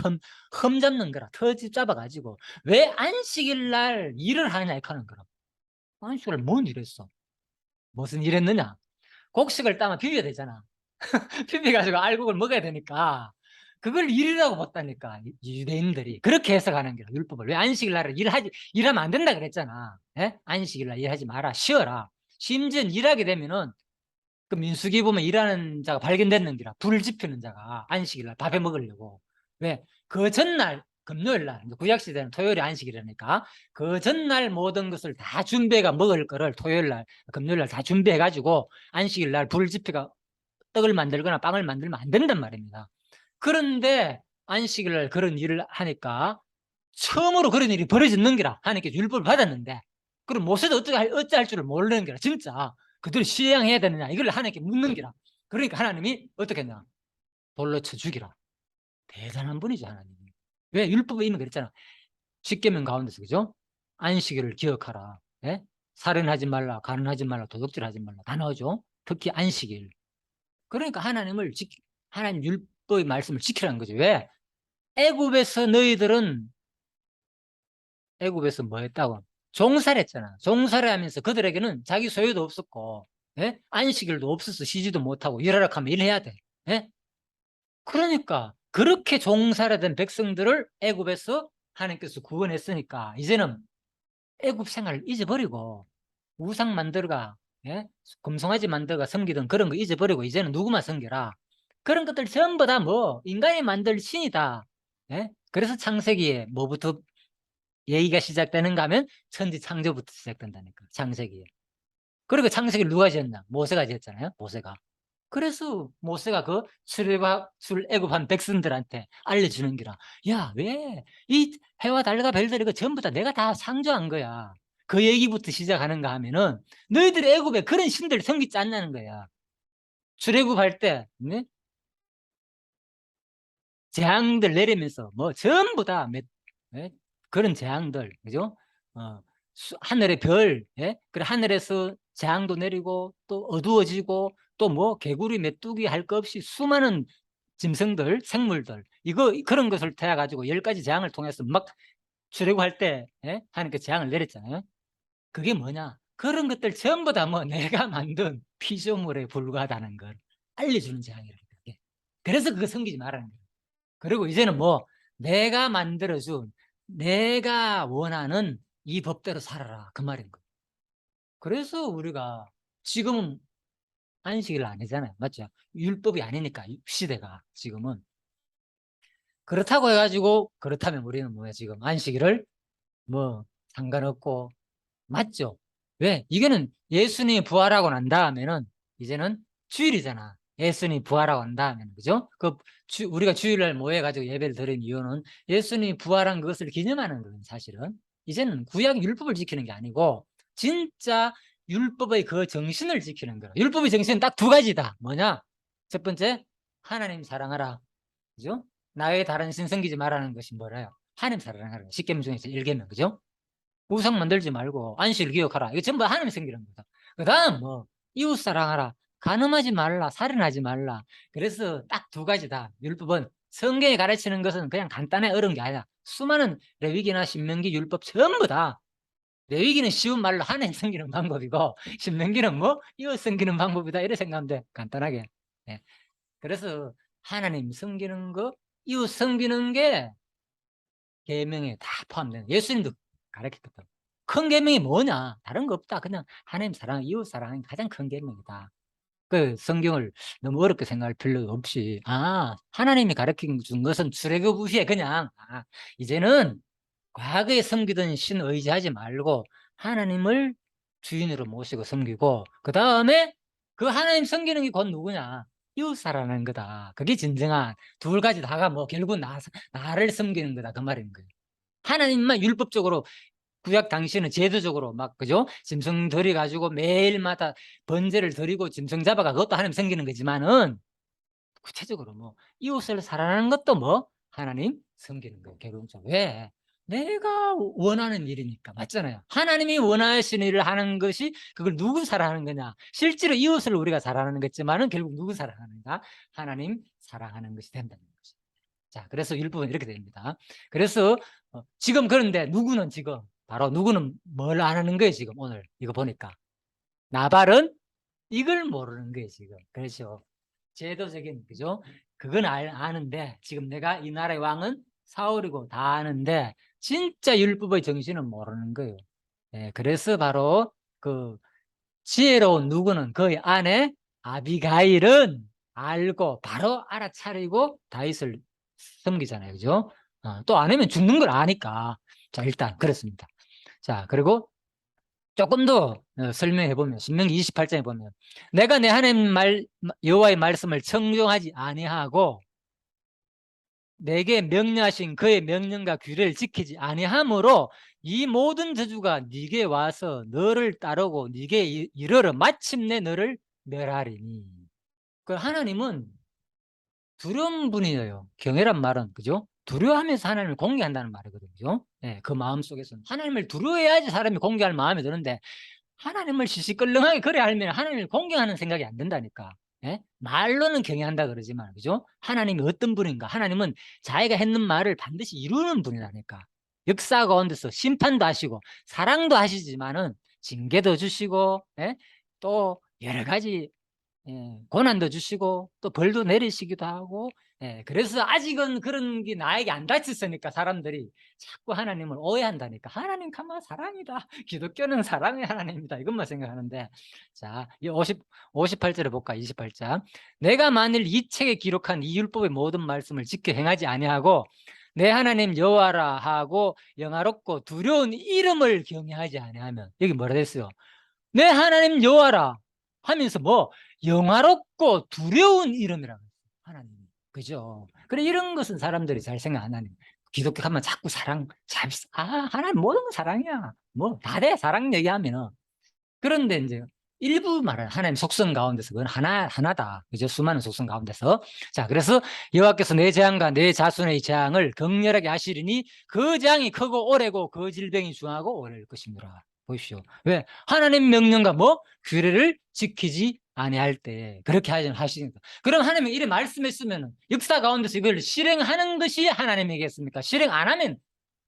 흠잡는 거라. 터집 잡아가지고 왜 안식일 날 일을 하느냐 이렇게 하는 거라. 안식일 날 뭔 일했어? 무슨 일했느냐? 곡식을 따면 비벼야 되잖아. 비벼가지고 알곡을 먹어야 되니까 그걸 일이라고 봤다니까. 유대인들이 그렇게 해석하는 거야, 율법을. 왜 안식일 날에 일하면 안 된다 그랬잖아. 예? 안식일 날 일하지 마라, 쉬어라. 심지어 일하게 되면은 그 민수기 보면 일하는 자가 발견됐는 기라, 불 지피는 자가 안식일 날 밥에 먹으려고. 왜? 그 전날 금요일 날, 구약 시대는 토요일이 안식일이니까 그 전날 모든 것을 다 준비해가 먹을 거를 토요일 날, 금요일 날 다 준비해 가지고 안식일 날 불 지피가 떡을 만들거나 빵을 만들면 안 된단 말입니다. 그런데 안식일 날 그런 일을 하니까 처음으로 그런 일이 벌어졌는 게라 하나님께 율법을 받았는데, 그럼 모세도 어찌할 줄을 모르는 게라. 진짜 그들이 시행해야 되느냐 이걸 하나님께 묻는 게라. 그러니까 하나님이 어떻게 했냐, 돌로 쳐 죽이라. 대단한 분이죠, 하나님이. 왜? 율법에 이미 그랬잖아. 십계명 가운데서, 그죠? 안식일을 기억하라. 예? 살인하지 말라, 간음하지 말라, 도둑질하지 말라 다 나오죠. 특히 안식일. 그러니까 하나님 율법의 말씀을 지키라는 거죠. 왜? 애굽에서 너희들은 애굽에서 뭐 했다고? 종살이 했잖아. 종살이 하면서 그들에게는 자기 소유도 없었고, 예? 안식일도 없어서 쉬지도 못하고 일하라 하면 일해야 돼. 예? 그러니까 그렇게 종살이된 백성들을 애굽에서 하나님께서 구원했으니까 이제는 애굽 생활을 잊어버리고 우상 만들어가, 예? 금송아지 만들어가 섬기던 그런 거 잊어버리고 이제는 누구만 섬겨라. 그런 것들 전부 다 뭐 인간이 만들 신이다. 예? 그래서 창세기에 뭐부터 얘기가 시작되는가 하면 천지 창조부터 시작된다니까, 창세기에. 그리고 창세기를 누가 지었나? 모세가 지었잖아요, 모세가. 그래서 모세가 그 출애굽한 백성들한테 알려주는 기라. 야, 왜 이 해와 달과 별들 이거 전부 다 내가 다 창조한 거야. 그 얘기부터 시작하는가 하면은 너희들이 애굽에 그런 신들 섬기지 않냐는 거야. 출애굽할 때, 네? 재앙들 내리면서 뭐 전부 다 예? 그런 재앙들, 그죠? 어, 하늘의 별, 예? 그래 하늘에서 재앙도 내리고 또 어두워지고 또 뭐 개구리, 메뚜기 할 것 없이 수많은 짐승들, 생물들, 이거 그런 것을 태워 가지고 10가지 재앙을 통해서 막 출애굽할 때, 예? 하나님께 재앙을 내렸잖아요. 그게 뭐냐? 그런 것들 전부 다 뭐 내가 만든 피조물에 불과하다는 걸 알려주는 재앙이라는 거예요. 그래서 그거 섬기지 말라는 거예요. 그리고 이제는 뭐 내가 만들어준, 내가 원하는 이 법대로 살아라, 그 말인 거예요. 그래서 우리가 지금은 안식일 안 하잖아요, 맞죠? 율법이 아니니까 시대가 지금은. 그렇다고 해가지고 그렇다면 우리는 뭐야, 지금 안식일을 뭐 상관없고, 맞죠? 왜? 이거는 예수님이 부활하고 난 다음에는 이제는 주일이잖아. 예수님이 부활하고 난 다음에는, 그죠? 우리가 주일날 모여가지고 예배를 드린 이유는 예수님이 부활한 것을 기념하는 거예요, 사실은. 이제는 구약 율법을 지키는 게 아니고 진짜 율법의 그 정신을 지키는 거예요. 율법의 정신은 딱 두 가지다. 뭐냐? 첫 번째, 하나님 사랑하라. 그죠? 나의 다른 신 섬기지 말라는 것이 뭐라요? 하나님 사랑하라. 10계명 중에서 1계명, 그죠? 우상 만들지 말고 안식을 기억하라. 이거 전부 하나님 섬기는 거다. 그 다음 뭐 이웃 사랑하라, 간음하지 말라, 살인하지 말라. 그래서 딱 두 가지다. 율법은 성경이 가르치는 것은 그냥 간단해 어려운 게 아니라 수많은 레위기나 신명기 율법 전부 다, 레위기는 쉬운 말로 하나님 섬기는 방법이고 신명기는 뭐 이웃 섬기는 방법이다 이렇게 생각하면 돼, 간단하게. 네. 그래서 하나님 섬기는 거, 이웃 섬기는 게 계명에 다 포함되는, 예수님도 가르쳤거든. 큰 계명이 뭐냐? 다른 거 없다. 그냥 하나님 사랑, 이웃 사랑이 가장 큰 계명이다. 그 성경을 너무 어렵게 생각할 필요 없이, 하나님이 가르쳐 준 것은 출애굽 후에 그냥, 이제는 과거에 섬기던 신 의지하지 말고 하나님을 주인으로 모시고 섬기고, 그 다음에 그 하나님 섬기는 게 곧 누구냐? 이웃 사랑하는 거다. 그게 진정한, 두 가지 다가 뭐 결국 나를 섬기는 거다, 그 말인 거예요. 하나님만 율법적으로, 구약 당시에는 제도적으로 막, 그죠? 짐승 들이 가지고 매일마다 번제를 드리고 짐승 잡아가 그것도 하나님 섬기는 거지만은 구체적으로 뭐 이웃을 사랑하는 것도 뭐 하나님 섬기는 거예요, 결론적으로. 왜? 내가 원하는 일이니까. 맞잖아요. 하나님이 원하시는 일을 하는 것이, 그걸 누구 사랑하는 거냐? 실제로 이웃을 우리가 사랑하는 거지만은 결국 누구 사랑하는가? 하나님 사랑하는 것이 된다는 거죠. 자, 그래서 율법은 이렇게 됩니다. 그래서 지금 그런데 누구는 지금 바로 누구는 뭘 안 하는 거예요, 지금 오늘. 이거 보니까. 나발은 이걸 모르는 거예요, 지금. 그렇죠. 제도적인, 그죠? 그건 아는데, 지금 내가 이 나라의 왕은 사울이고 다 아는데, 진짜 율법의 정신은 모르는 거예요. 예, 그래서 바로 그 지혜로운 누구는 그 아내 아비가일은 알고 바로 알아차리고 다윗을 섬기잖아요. 그죠? 또 안 하면 죽는 걸 아니까. 자, 일단 그렇습니다. 자, 그리고 조금 더 설명해 보면 신명기 28장에 보면 내가 내 하나님 여호와의 말씀을 청종하지 아니하고 내게 명령하신 그의 명령과 규례를 지키지 아니하므로 이 모든 저주가 네게 와서 너를 따르고 네게 이르러 마침내 너를 멸하리니. 그 하나님은 두려운 분이에요. 경외란 말은 그죠? 두려워하면서 하나님을 공개한다는 말이거든요. 그죠? 네, 그 마음 속에서는 하나님을 두려워해야지 사람이 공개할 마음이 드는데 하나님을 시시껄렁하게 그래 알면 하나님을 공경하는 생각이 안 든다니까. 예? 말로는 경외한다 그러지만 그죠? 하나님이 어떤 분인가? 하나님은 자기가 했는 말을 반드시 이루는 분이라니까. 역사 가운데서 심판도 하시고 사랑도 하시지만은 징계도 주시고 예? 또 여러 가지 고난도 주시고 또 벌도 내리시기도 하고 그래서 아직은 그런 게 나에게 안 닥쳤으니까 사람들이 자꾸 하나님을 오해한다니까. 하나님 가만 사랑이다. 기독교는 사랑의 하나님이다. 이것만 생각하는데 자, 이 58절에 볼까? 28장. 내가 만일 이 책에 기록한 이 율법의 모든 말씀을 지켜 행하지 아니하고 내 하나님 여호와라 하고 영화롭고 두려운 이름을 경외하지 아니하면 여기 뭐라 됐어요? 내 하나님 여호와라 하면서 뭐 영화롭고 두려운 이름이라고 했어요. 하나님. 그죠? 그래 이런 것은 사람들이 잘 생각 안 하는. 기독교 하면 자꾸 사랑, 하나님 모든 건 사랑이야. 뭐 다 돼 사랑 얘기하면은. 그런데 이제 일부 말은 하나님 속성 가운데서 그건 하나다. 그죠? 수많은 속성 가운데서. 자, 그래서 여호와께서 내 재앙과 내 자손의 재앙을 극렬하게 하시리니 그 재앙이 크고 오래고 그 질병이 중하고 오래일 것이니라. 보십시오. 왜? 하나님 명령과 뭐? 규례를 지키지 아니할 때 그렇게 하시니까. 그럼 하나님이 이래 말씀했으면 역사 가운데서 이걸 실행하는 것이 하나님이겠습니까? 실행 안 하면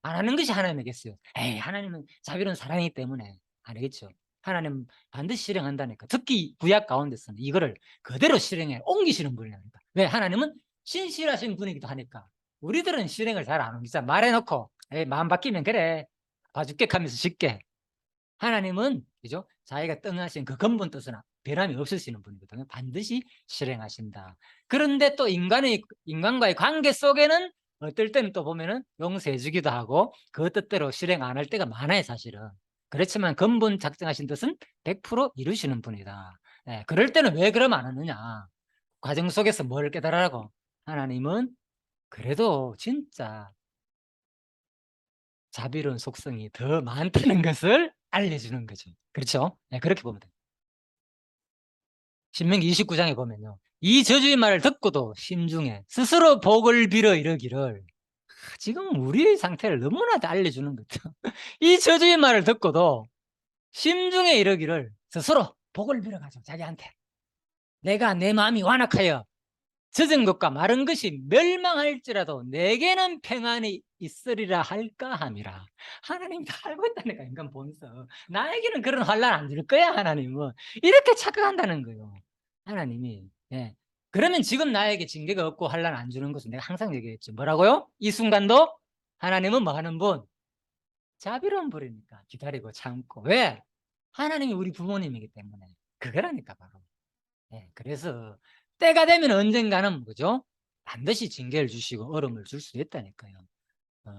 안 하는 것이 하나님이겠어요. 에이, 하나님은 자비로운 사랑이기 때문에 아니겠죠. 하나님 반드시 실행한다니까. 특히 구약 가운데서는 이거를 그대로 실행해 옮기시는 분이라니까. 왜? 하나님은 신실하신 분이기도 하니까. 우리들은 실행을 잘 안 옮기자. 말해놓고 에이, 마음 바뀌면 그래 봐줄게 하면서 쉽게. 하나님은 그죠? 자기가 떠나신 그 근본 뜻은 변함이 없으시는 분이거든요. 반드시 실행하신다. 그런데 또 인간과의 관계 속에는 어떨 때는 또 보면은 용서해주기도 하고 그 뜻대로 실행 안 할 때가 많아요, 사실은. 그렇지만 근본 작정하신 뜻은 100% 이루시는 분이다. 그럴 때는 왜 그러면 안 하느냐? 과정 속에서 뭘 깨달으라고? 하나님은 그래도 진짜 자비로운 속성이 더 많다는 것을 알려주는 거죠. 그렇죠? 그렇게 보면 돼요. 신명기 29장에 보면요. 이 저주의 말을 듣고도 심중에 스스로 복을 빌어 이러기를. 지금 우리의 상태를 너무나 다 알려주는 거죠. 이 저주의 말을 듣고도 심중에 이러기를 스스로 복을 빌어가지고 자기한테 내가 내 마음이 완악하여 젖은 것과 마른 것이 멸망할지라도 내게는 평안이 있으리라 할까 함이라. 하나님 다 알고 있다니까. 인간 본성 나에게는 그런 환난 안 줄 거야. 하나님은 이렇게 착각한다는 거예요. 하나님이. 그러면 지금 나에게 징계가 없고 환난 안 주는 것은 내가 항상 얘기했죠. 뭐라고요? 이 순간도 하나님은 뭐 하는 분? 자비로운 분이니까 기다리고 참고. 왜? 하나님이 우리 부모님이기 때문에. 그거라니까 바로. 그래서 때가 되면 언젠가는 그죠? 반드시 징계를 주시고 얼음을 줄 수 있다니까요.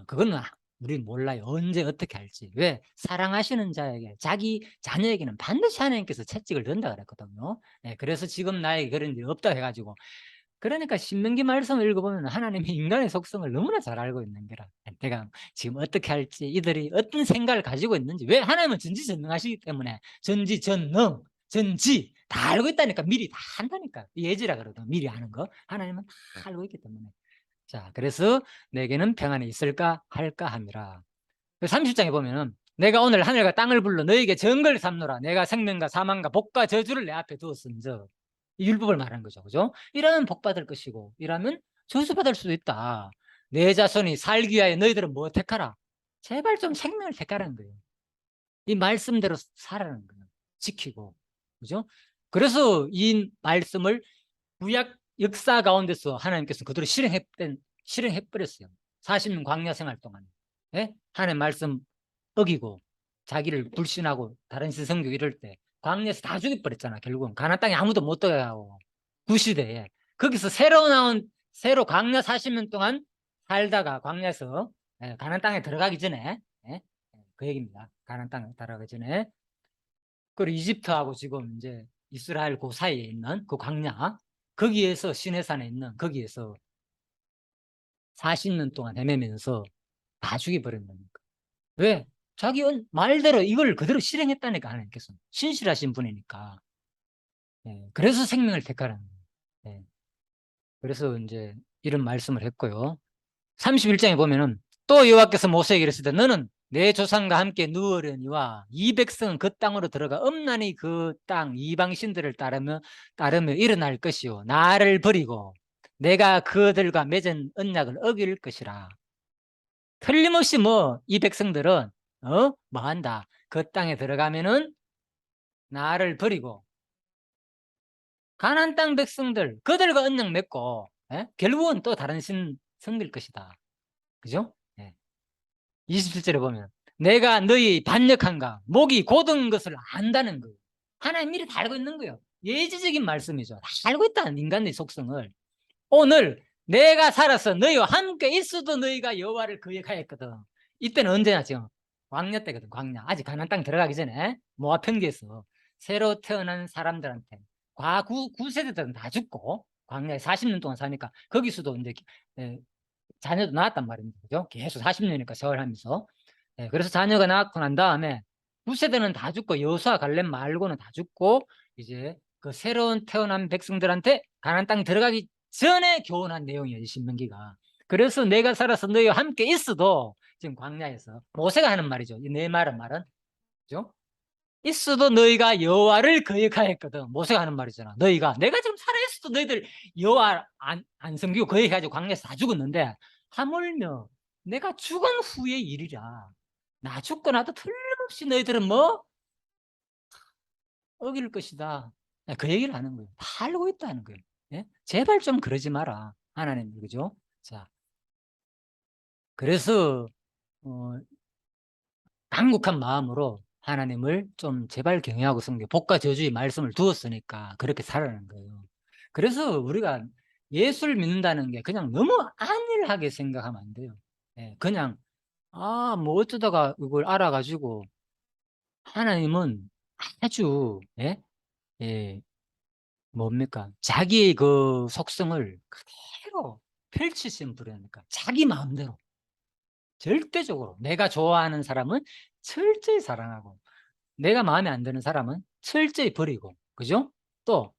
그거는 우리는 몰라요. 언제 어떻게 할지. 왜? 사랑하시는 자에게 자기 자녀에게는 반드시 하나님께서 채찍을 던다 그랬거든요. 그래서 지금 나에게 그런 일이 없다 해가지고 그러니까 신명기 말씀을 읽어보면 하나님이 인간의 속성을 너무나 잘 알고 있는 거라. 내가 지금 어떻게 할지 이들이 어떤 생각을 가지고 있는지. 왜? 하나님은 전지전능하시기 때문에 전지전능 전지 다 알고 있다니까. 미리 다 한다니까. 예지라 그러거든. 미리 아는 거 하나님은 다 알고 있기 때문에. 자, 그래서 내게는 평안이 있을까 할까 함이라. 30장에 보면은 내가 오늘 하늘과 땅을 불러 너에게 정걸 삼노라. 내가 생명과 사망과 복과 저주를 내 앞에 두었은즉. 율법을 말하는 거죠. 그죠? 이러면 복 받을 것이고 이러면 저주 받을 수도 있다. 내 자손이 살기 위하여 너희들은 뭐 택하라? 제발 좀 생명을 택하라는 거예요. 이 말씀대로 살아라는 거예요. 지키고. 그죠? 그래서 이 말씀을 구약 역사 가운데서 하나님께서 그대로 실행해버렸어요. 40년 광야 생활 동안. 예? 하나님 말씀 어기고 자기를 불신하고 다른 신 섬기고 이럴 때 광야에서 다 죽여버렸잖아. 결국은 가나안 땅에 아무도 못 들어가고 구시대에 거기서 새로 광야 40년 동안 살다가 광야에서 가나안 땅에 들어가기 전에 그 얘기입니다. 가나안 땅에 들어가기 전에 그리고 이집트하고 지금 이제 이스라엘 그 사이에 있는 그 광야 거기에서 시내산에 있는 거기에서 40년 동안 헤매면서 다 죽여버렸다니까. 왜? 자기 말대로 이걸 그대로 실행했다니까 하나님께서. 신실하신 분이니까. 그래서 생명을 택하라는 거예요. 그래서 이제 이런 말씀을 했고요. 31장에 보면은 또 여호와께서 모세에게 이르시되 너는 내 조상과 함께 누우려니와 이 백성은 그 땅으로 들어가 엄란히 그 땅 이방 신들을 따르며 일어날 것이요 나를 버리고 내가 그들과 맺은 언약을 어길 것이라. 틀림없이 뭐 이 백성들은 뭐 한다. 그 땅에 들어가면은 나를 버리고 가나안 땅 백성들 그들과 언약 맺고 결국은 또 다른 신 섬길 것이다. 그죠? 27절에 보면 내가 너희 반역한가 목이 곧은 것을 안다는 거예요. 하나님 미리 다 알고 있는 거예요. 예지적인 말씀이죠. 다 알고 있다는 인간의 속성을. 오늘 내가 살아서 너희와 함께 있어도 너희가 여호와를 거역하였거든. 이때는 언제나 지금 광야 때거든. 광야. 아직 가나안 땅 들어가기 전에 모압 평지에서 새로 태어난 사람들한테 구세대들은 다 죽고 광야에 40년 동안 사니까 거기서도 이제 자녀도 낳았단 말입니다. 그죠? 계속 40년이니까 세월하면서. 그래서 자녀가 낳고 난 다음에 9세대는 다 죽고 여호수아 갈렙 말고는 다 죽고 이제 그 새로운 태어난 백성들한테 가나안 땅에 들어가기 전에 교훈한 내용이에요. 신명기가. 그래서 내가 살아서 너희와 함께 있어도 지금 광야에서 모세가 하는 말이죠. 내 말은 그죠? 있어도 너희가 여호와를 거역하였거든. 모세가 하는 말이잖아. 너희가 내가 지금 살아있어도 너희들 여호와 안 섬기고 거역해가지고 광야에서 다 죽었는데 하물며 내가 죽은 후의 일이라. 나 죽고 나도 틀림없이 너희들은 뭐 어길 것이다. 그 얘기를 하는 거예요. 다 알고 있다는 거예요. 제발 좀 그러지 마라. 하나님, 그죠? 자, 그래서 강국한 마음으로 하나님을 좀 제발 경외하고 섬겨 복과 저주의 말씀을 두었으니까 그렇게 살아가는 거예요. 그래서 우리가 예수를 믿는다는 게 그냥 너무 안일하게 생각하면 안 돼요. 그냥 뭐 어쩌다가 이걸 알아가지고 하나님은 아주 뭡니까? 자기의 그 속성을 그대로 펼치신 분이니까 자기 마음대로 절대적으로 내가 좋아하는 사람은 철저히 사랑하고 내가 마음에 안 드는 사람은 철저히 버리고, 그죠? 또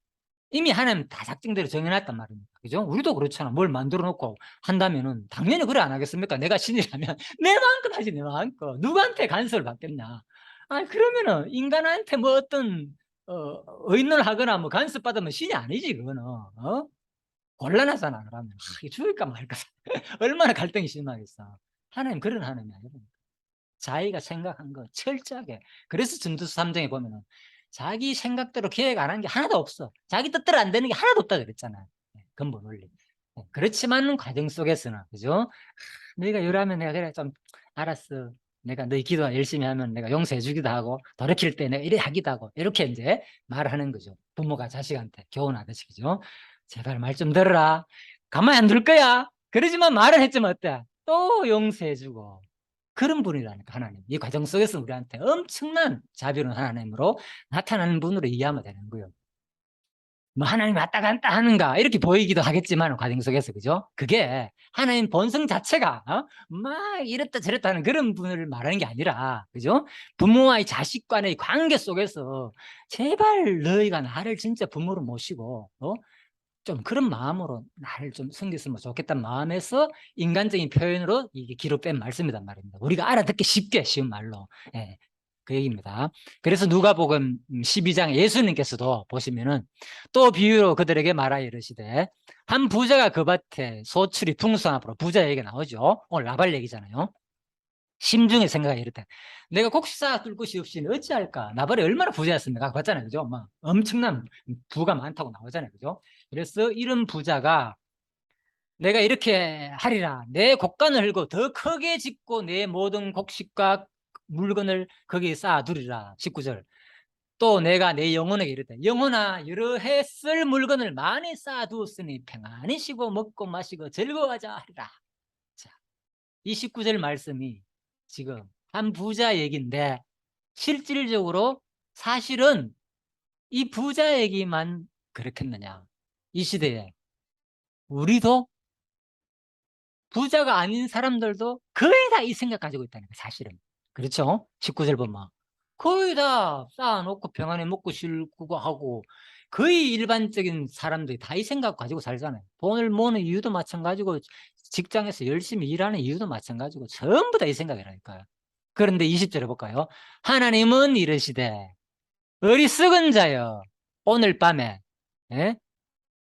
이미 하나님 다 작정대로 정해놨단 말입니다. 그죠? 우리도 그렇잖아. 뭘 만들어 놓고 한다면은 당연히 그래 안 하겠습니까? 내가 신이라면 내 마음껏 하지, 내 마음껏. 누구한테 간섭을 받겠냐? 그러면은 인간한테 뭐 어떤 의논을 하거나 뭐 간섭 받으면 신이 아니지, 그거는. 곤란하잖아, 그러면. 죽을까 말까. 얼마나 갈등이 심하겠어. 하나님 그런 하나님이 아니고. 자기가 생각한 거 철저하게. 그래서 전도서 3장에 보면은 자기 생각대로 계획 안 하는 게 하나도 없어. 자기 뜻대로 안 되는 게 하나도 없다 그랬잖아요. 근본 원리. 그렇지만 과정 속에서는, 그죠? 너희가 이러면 내가 그래 좀 알았어. 내가 너희 기도 열심히 하면 내가 용서해 주기도 하고 돌이킬 때 내가 이래 하기도 하고 이렇게 이제 말하는 거죠. 부모가 자식한테 교훈하듯이, 그죠? 제발 말 좀 들어라. 가만히 안 둘 거야. 그러지만 말은 했지만 어때? 또 용서해 주고. 그런 분이라니까 하나님. 이 과정 속에서 우리한테 엄청난 자비로운 하나님으로 나타나는 분으로 이해하면 되는 거예요. 뭐 하나님 왔다 갔다 하는가 이렇게 보이기도 하겠지만 과정 속에서, 그죠? 그게 하나님 본성 자체가 막 이랬다 저랬다 하는 그런 분을 말하는 게 아니라, 그죠? 부모와의 자식 간의 관계 속에서 제발 너희가 나를 진짜 부모로 모시고 좀 그런 마음으로 나를 좀 섬겼으면 좋겠다는 마음에서 인간적인 표현으로 이게 기록된 말씀이란 말입니다. 우리가 알아듣기 쉽게 쉬운 말로. 그 얘기입니다. 그래서 누가복음 12장 예수님께서도 보시면은 또 비유로 그들에게 말하여 이르시되 한 부자가 그 밭에 소출이 풍성하므로 부자 얘기가 나오죠. 오늘 나발 얘기잖아요. 심중에 생각이 이렇다. 내가 곡식사 뚫 것이 없이는 어찌할까? 나발이 얼마나 부자였습니까? 봤잖아요. 그죠? 막 엄청난 부가 많다고 나오잖아요. 그죠? 그래서 이런 부자가 내가 이렇게 하리라. 내 곡간을 흘고 더 크게 짓고 내 모든 곡식과 물건을 거기에 쌓아두리라. 19절. 또 내가 내 영혼에게 이르되 영혼아 여러 해 쓸 물건을 많이 쌓아두었으니 평안히 쉬고 먹고 마시고 즐거워하자 하리라. 자, 이 19절 말씀이 지금 한 부자 얘기인데 실질적으로 사실은 이 부자 얘기만 그렇겠느냐. 이 시대에 우리도 부자가 아닌 사람들도 거의 다 이 생각 가지고 있다는 거예요. 사실은. 그렇죠? 19절 보면 거의 다 쌓아놓고 평안히 먹고 쉬고 하고 거의 일반적인 사람들이 다 이 생각 가지고 살잖아요. 돈을 모으는 이유도 마찬가지고 직장에서 열심히 일하는 이유도 마찬가지고 전부 다 이 생각이라니까요. 그런데 20절에 볼까요? 하나님은 이르시되 어리석은 자여 오늘 밤에 예?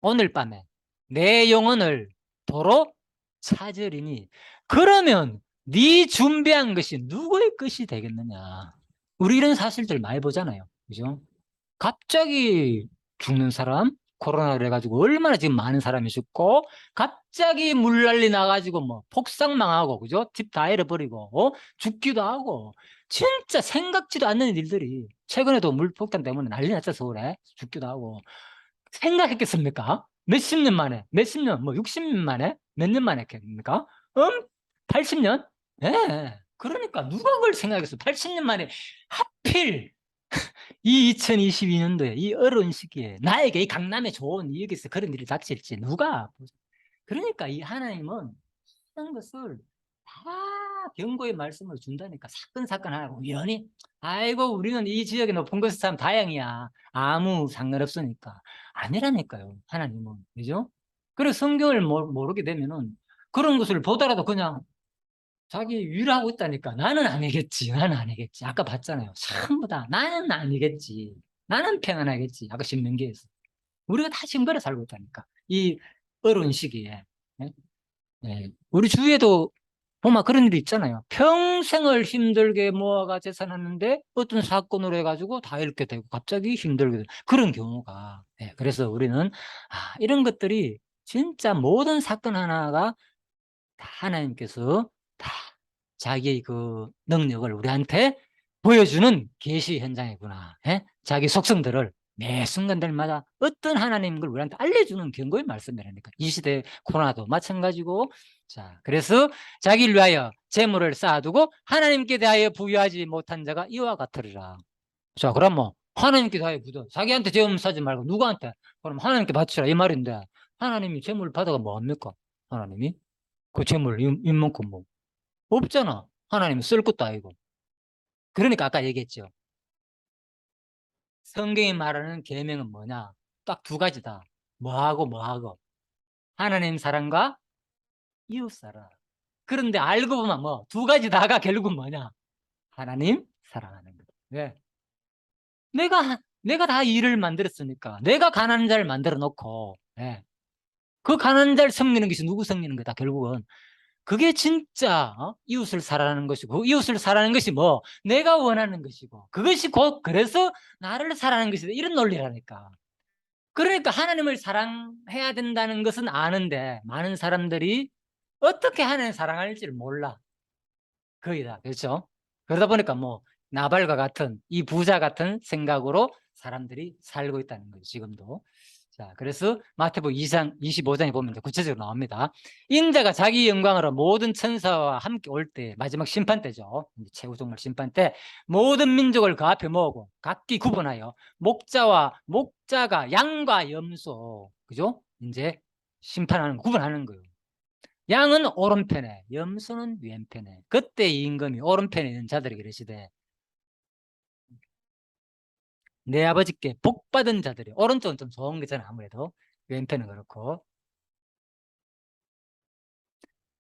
오늘 밤에 내 영혼을 도로 찾으리니 그러면 네 준비한 것이 누구의 것이 되겠느냐. 우리 이런 사실들 많이 보잖아요. 그죠? 갑자기 죽는 사람, 코로나를 해가지고 얼마나 지금 많은 사람이 죽고, 갑자기 물난리 나가지고 뭐 폭삭 망하고, 그죠? 집 다 잃어버리고, 죽기도 하고, 진짜 생각지도 않는 일들이, 최근에도 물폭탄 때문에 난리 났죠, 서울에. 죽기도 하고. 생각했겠습니까? 몇십 년 만에, 몇십 년, 뭐 60년 만에, 몇 년 만에 했겠습니까? 80년? 예. 그러니까 누가 그걸 생각했어? 80년 만에 하필 이 2022년도에 이 어려운 시기에 나에게 이 강남에 좋은 여기서 그런 일이 닥칠지 누가. 그러니까 이 하나님은 이런 것을 다 경고의 말씀을 준다니까. 사건 하나 우연히 아이고 우리는 이 지역에 높은 곳에 참 다행이야 아무 상관없으니까. 아니라니까요. 하나님은. 그죠? 그래서 성경을 모르게 되면은 그런 것을 보더라도 그냥 자기 일하고 있다니까. 나는 아니겠지. 나는 아니겠지. 아까 봤잖아요. 전부 다 나는 아니겠지. 나는 평안하겠지. 아까 신명기에서. 우리가 다 징벌에 살고 있다니까. 이 어려운 시기에. 예? 예. 우리 주위에도 보면 그런 일이 있잖아요. 평생을 힘들게 모아가 재산했는데 어떤 사건으로 해가지고 다 잃게 되고 갑자기 힘들게 되고 그런 경우가. 예. 그래서 우리는 이런 것들이 진짜 모든 사건 하나가 다 하나님께서 다 자기의 그 능력을 우리한테 보여주는 계시 현장이구나. 예? 자기 속성들을 매 순간들마다 어떤 하나님 걸 우리한테 알려주는 경고의 말씀이라니까. 이 시대 코로나도 마찬가지고. 자, 그래서 자기를 위하여 재물을 쌓아두고 하나님께 대하여 부유하지 못한 자가 이와 같으리라. 자, 그럼 뭐 하나님께 대하여 부도 자기한테 재물 사지 말고 누구한테? 그럼 하나님께 바치라 이 말인데 하나님이 재물 받아가 뭐합니까? 하나님이 그 재물 이만큼 뭐 없잖아. 하나님은 쓸 것도 아니고. 그러니까 아까 얘기했죠. 성경이 말하는 계명은 뭐냐? 딱 두 가지다. 뭐하고 뭐하고. 하나님 사랑과 이웃 사랑. 그런데 알고 보면 뭐 두 가지 다가 결국은 뭐냐? 하나님 사랑하는 거. 왜? 내가 다 일을 만들었으니까. 내가 가난한 자를 만들어 놓고, 예. 그 가난한 자를 섬기는 것이 누구 섬기는 거다, 결국은. 그게 진짜 이웃을 사랑하는 것이고 그 이웃을 사랑하는 것이 뭐 내가 원하는 것이고 그것이 곧 그래서 나를 사랑하는 것이다 이런 논리라니까. 그러니까 하나님을 사랑해야 된다는 것은 아는데 많은 사람들이 어떻게 하나님을 사랑할지를 몰라. 거의 다. 그렇죠? 그러다 보니까 뭐 나발과 같은 이 부자 같은 생각으로 사람들이 살고 있다는 거죠. 지금도. 자, 그래서 마태복음 25장에 보면 구체적으로 나옵니다. 인자가 자기 영광으로 모든 천사와 함께 올 때, 마지막 심판 때죠. 최후 종말 심판 때 모든 민족을 그 앞에 모으고 각기 구분하여 목자가 양과 염소, 그죠? 이제 심판하는 구분하는 거예요. 양은 오른편에, 염소는 왼편에. 그때 이 임금이 오른편에 있는 자들에게 이르시되 내 아버지께 복받은 자들이, 오른쪽은 좀 좋은 거잖아 아무래도. 왼편은 그렇고.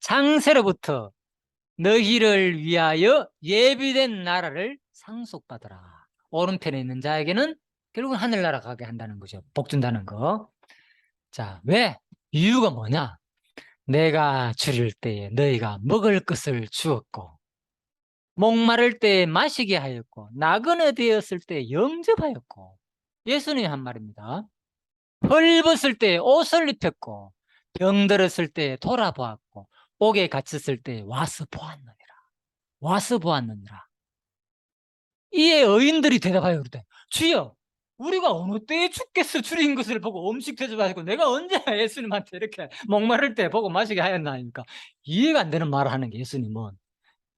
창세로부터 너희를 위하여 예비된 나라를 상속받으라. 오른편에 있는 자에게는 결국은 하늘나라 가게 한다는 거죠. 복 준다는 거. 자, 왜? 이유가 뭐냐? 내가 줄일 때에 너희가 먹을 것을 주었고 목마를 때 마시게 하였고 나그네 되었을 때 영접하였고 예수님이 한 말입니다. 헐벗을 때 옷을 입혔고 병들었을 때 돌아보았고 옥에 갇혔을 때 와서 보았느니라. 와서 보았느니라. 이에 의인들이 대답하여 그러되 주여 우리가 어느 때에 주께서 주린 것을 보고 음식 대접하시고 내가 언제 예수님한테 이렇게 목마를 때 보고 마시게 하였나니까 이해가 안 되는 말을 하는 게 예수님은.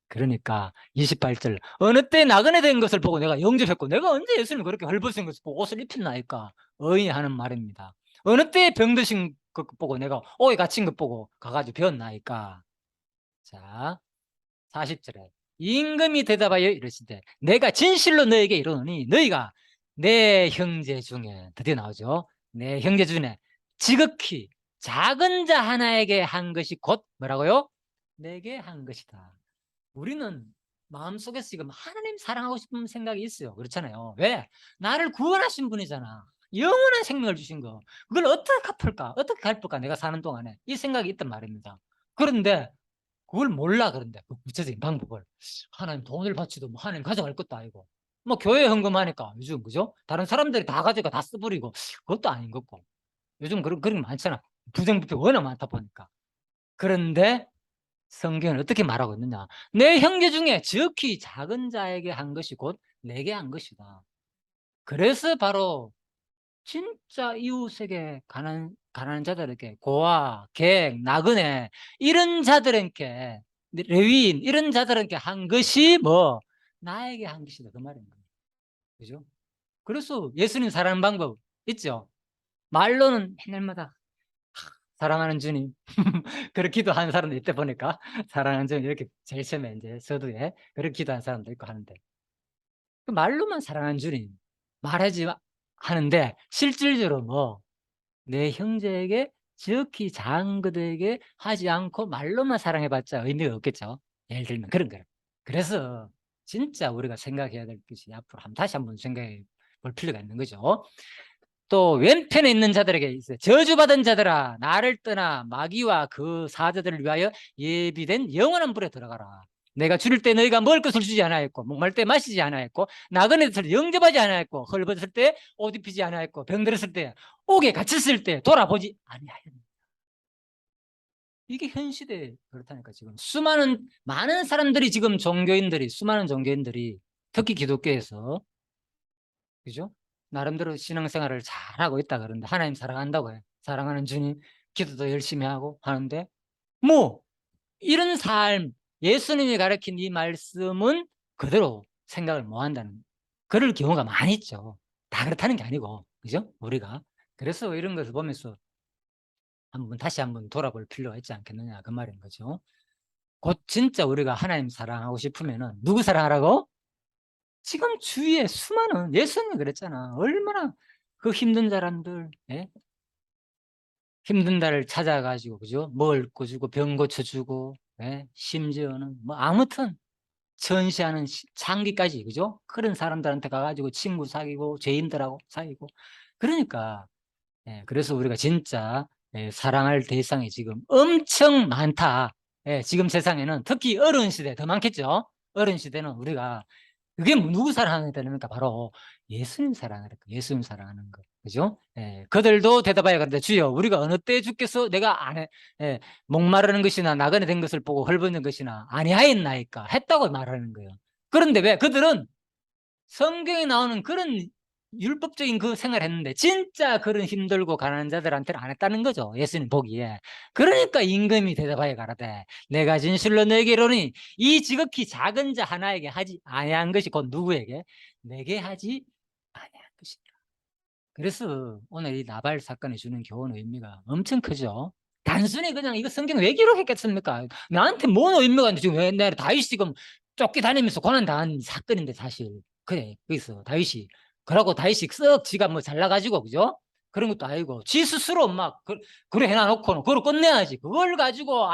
그러니까 28절 어느 때 나그네 된 것을 보고 내가 영접했고 내가 언제 예수님 그렇게 헐벗은 것을 보고 옷을 입혔나이까 의인이 하는 말입니다. 어느 때 병드신 것 보고 내가 옥에 갇힌 것 보고 가가지고 배웠나이까. 자 40절에 임금이 대답하여 이르시되 내가 진실로 너에게 이르노니 너희가 내 형제 중에 드디어 나오죠. 내 형제 중에 지극히 작은 자 하나에게 한 것이 곧 뭐라고요? 내게 한 것이다. 우리는 마음속에서 지금 하나님 사랑하고 싶은 생각이 있어요. 그렇잖아요. 왜? 나를 구원하신 분이잖아. 영원한 생명을 주신 거. 그걸 어떻게 갚을까? 어떻게 갚을까? 내가 사는 동안에 이 생각이 있단 말입니다. 그런데 그걸 몰라. 그런데 그 구체적인 방법을 하나님 돈을 바치도 뭐 하나님 가져갈 것도 아니고 뭐 교회 헌금하니까 요즘 그죠? 다른 사람들이 다 가져가 다 써버리고 그것도 아닌 거고 요즘 그런 게 많잖아. 부정부패 워낙 많다 보니까. 그런데 성경은 어떻게 말하고 있느냐? 내 형제 중에 지극히 작은 자에게 한 것이 곧 내게 한 것이다. 그래서 바로 진짜 이웃에게 가난한 자들에게 고아, 객, 나그네 이런 자들에게 레위인 이런 자들에게 한 것이 뭐 나에게 한 것이다 그 말인 거예요. 그죠? 그래서 예수님 사랑하는 방법 있죠. 말로는 맨날마다 사랑하는 주님 그렇게 기도하는 사람도 있다 보니까 사랑하는 주님 이렇게 제일 처음에 이제 서두에 그렇게 기도하는 사람도 있고 하는데 그 말로만 사랑하는 주님 말하지 하는데 실질적으로 뭐 내 형제에게 지극히 작은 것에게 하지 않고 말로만 사랑해봤자 의미가 없겠죠. 예를 들면 그런 거예요. 그래서 진짜 우리가 생각해야 될 것이 앞으로 다시 한번 생각해 볼 필요가 있는 거죠. 또 왼편에 있는 자들에게 있어요. 저주받은 자들아 나를 떠나 마귀와 그 사자들을 위하여 예비된 영원한 불에 들어가라. 내가 줄일 때 너희가 먹을 것을 주지 않았고 목말 때 마시지 않았고 나그네들 영접하지 않았고 헐벗을 때 옷 입히지 않았고 병들었을 때 옥에 갇혔을 때 돌아보지 아니하였다. 이게 현 시대에 그렇다니까. 지금 많은 사람들이 지금 수많은 종교인들이 특히 기독교에서 그죠? 나름대로 신앙생활을 잘하고 있다 그러는데 하나님 사랑한다고 해. 사랑하는 주님 기도도 열심히 하고 하는데 뭐 이런 삶 예수님이 가르친 이 말씀은 그대로 생각을 못 한다는 그럴 경우가 많이 있죠. 다 그렇다는 게 아니고 그죠? 우리가 그래서 이런 것을 보면서 다시 한번 돌아볼 필요가 있지 않겠느냐 그 말인 거죠. 곧 진짜 우리가 하나님 사랑하고 싶으면은 누구 사랑하라고? 지금 주위에 수많은 예수님이 그랬잖아. 얼마나 그 힘든 사람들, 예? 힘든 자를 찾아가지고 그죠? 먹을 거 주고 병 고쳐주고, 예? 심지어는 뭐 아무튼 전시하는 장기까지 그죠? 그런 사람들한테 가가지고 친구 사귀고 죄인들하고 사귀고 그러니까 그래서 우리가 진짜 사랑할 대상이 지금 엄청 많다. 지금 세상에는 특히 어려운 시대 더 많겠죠. 어려운 시대는 우리가 그게 누구 사랑하는 되니까 바로 예수님 사랑하는 거, 예수님 사랑하는 거, 그죠? 그들도 대답하여 그런데 주여, 우리가 어느 때 주께서 내가 목마르는 것이나 나그네 된 것을 보고 헐벗는 것이나 아니하였나이까 했다고 말하는 거예요. 그런데 왜 그들은 성경에 나오는 그런 율법적인 그 생활을 했는데 진짜 그런 힘들고 가난한 자들한테는 안 했다는 거죠. 예수님 보기에. 그러니까 임금이 대답하여 가라되 내가 진실로 너에게 이르노니 이 지극히 작은 자 하나에게 하지 아니한 것이 곧 누구에게? 내게 하지 아니한 것이다. 그래서 오늘 이 나발 사건이 주는 교훈 의미가 엄청 크죠. 단순히 그냥 이거 성경 왜 기록했겠습니까? 나한테 뭔 의미가 있는데 지금 왜 다윗이 지금 쫓겨다니면서 고난당한 사건인데 사실 그래 거기서 다윗이 그러고 다윗이 썩 지가 뭐 잘나가지고 그죠? 그런 것도 아니고 지 스스로 막 그래 해놔놓고는 그걸 끝내야지. 그걸 가지고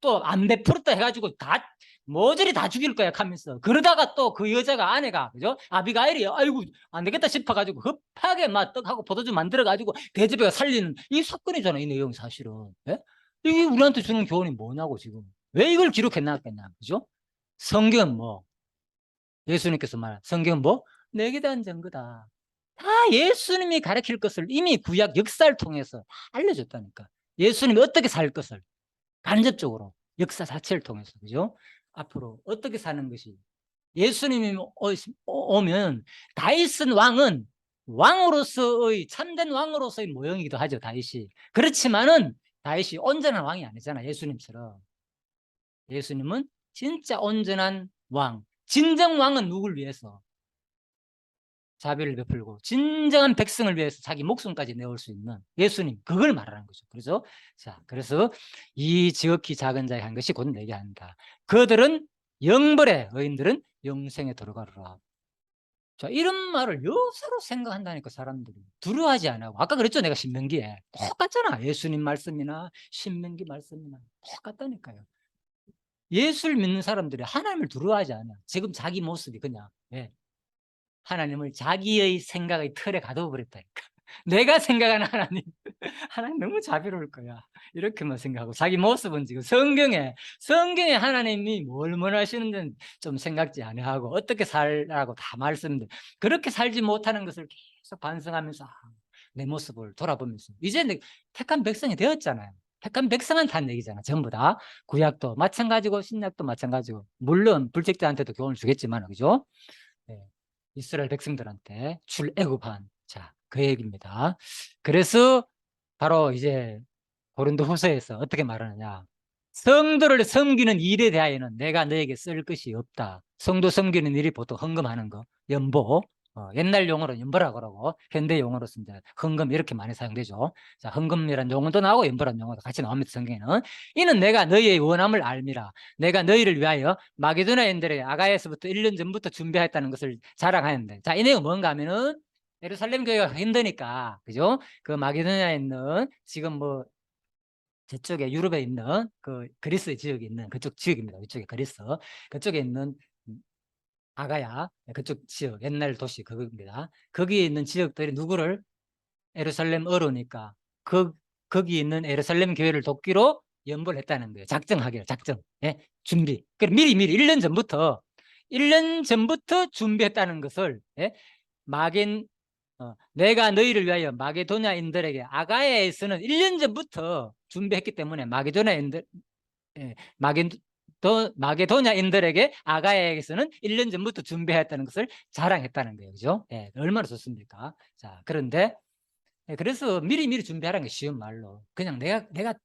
또 안 베풀었다 해가지고 다 모조리 다 죽일 거야 하면서 그러다가 또 그 여자가 아내가 그죠? 아비가일이 아이고 안 되겠다 싶어가지고 급하게 막 떡하고 포도주 만들어가지고 대제비가 살리는 이 사건이잖아 이 내용 사실은. 예? 이게 우리한테 주는 교훈이 뭐냐고 지금 왜 이걸 기록해놨겠냐 그죠? 성경은 뭐 예수님께서 말한 성경은 뭐? 내게 대한 증거다. 다 예수님이 가르칠 것을 이미 구약 역사를 통해서 다 알려줬다니까. 예수님이 어떻게 살 것을 간접적으로 역사 자체를 통해서, 그죠? 앞으로 어떻게 사는 것이, 예수님이 오면 다윗은 왕은 왕으로서의 참된 왕으로서의 모형이기도 하죠. 다윗이. 그렇지만은 다윗이 온전한 왕이 아니잖아. 예수님처럼. 예수님은 진짜 온전한 왕. 진정 왕은 누굴 위해서? 자비를 베풀고 진정한 백성을 위해서 자기 목숨까지 내올 수 있는 예수님, 그걸 말하는 거죠. 그래서 이 지극히 작은 자의 한 것이 곧 내게 한다. 그들은 영벌에, 의인들은 영생에 들어가리라. 자, 이런 말을 요새로 생각한다니까 사람들이 두려워하지 않고. 아까 그랬죠, 내가 신명기에 똑같잖아. 예수님 말씀이나 신명기 말씀이나 똑같다니까요. 예수를 믿는 사람들이 하나님을 두려워하지 않아. 지금 자기 모습이 그냥, 예, 하나님을 자기의 생각의 틀에 가둬버렸다니까. 내가 생각하는 하나님, 하나님 너무 자비로울 거야. 이렇게만 생각하고 자기 모습은 지금 성경에 하나님이 뭘 원하시는지는 좀 생각지 않아하고 어떻게 살라고 다 말씀인데, 그렇게 살지 못하는 것을 계속 반성하면서 내 모습을 돌아보면서 이제 택한 백성이 되었잖아요. 택한 백성한테 한 얘기잖아. 전부 다. 구약도 마찬가지고 신약도 마찬가지고, 물론 불책자한테도 교훈을 주겠지만, 그죠? 네. 이스라엘 백성들한테 출애굽한, 자, 그 얘기입니다. 그래서 바로 이제 고린도후서에서 어떻게 말하느냐? 성도를 섬기는 일에 대하여는 내가 너에게 쓸 것이 없다. 성도 섬기는 일이 보통 헌금하는 거, 연보, 옛날 용어로 연보라고 그러고 현대 용어로서 이제 헌금, 이렇게 많이 사용되죠. 자, 헌금이란 용어도 나오고 연보란 용어도 같이 나옵니다. 성경에는. 이는 내가 너희의 원함을 알미라. 내가 너희를 위하여 마게도나인들에게 아가야에서부터 1년 전부터 준비했다는 것을 자랑하는데, 자, 이 내용은 뭔가 하면은 예루살렘 교회가 힘드니까, 그죠? 그 마게도냐에 있는, 지금 뭐 저쪽에 유럽에 있는 그 그리스 지역에 있는 그쪽 지역입니다. 이쪽에 그리스, 그쪽에 있는 아가야, 그쪽 지역, 옛날 도시 그겁니다. 거기에 있는 지역들이 누구를, 예루살렘 어로니까 거기 있는 예루살렘 교회를 돕기로 연보를 했다는 거예요. 작정하기로, 작정. 예? 준비. 그럼 미리 1년 전부터 준비했다는 것을, 예? 마겐 내가 너희를 위하여 마게도냐인들에게, 아가야에서는 1년 전부터 준비했기 때문에 마게도냐인들, 예, 마게도냐인들에게 아가야에서는 1년 전부터 준비했다는 것을 자랑했다는 거예요. 그죠? 예, 얼마나 좋습니까? 자, 그런데, 예, 그래서 미리 준비하라는 게 쉬운 말로, 그냥 내가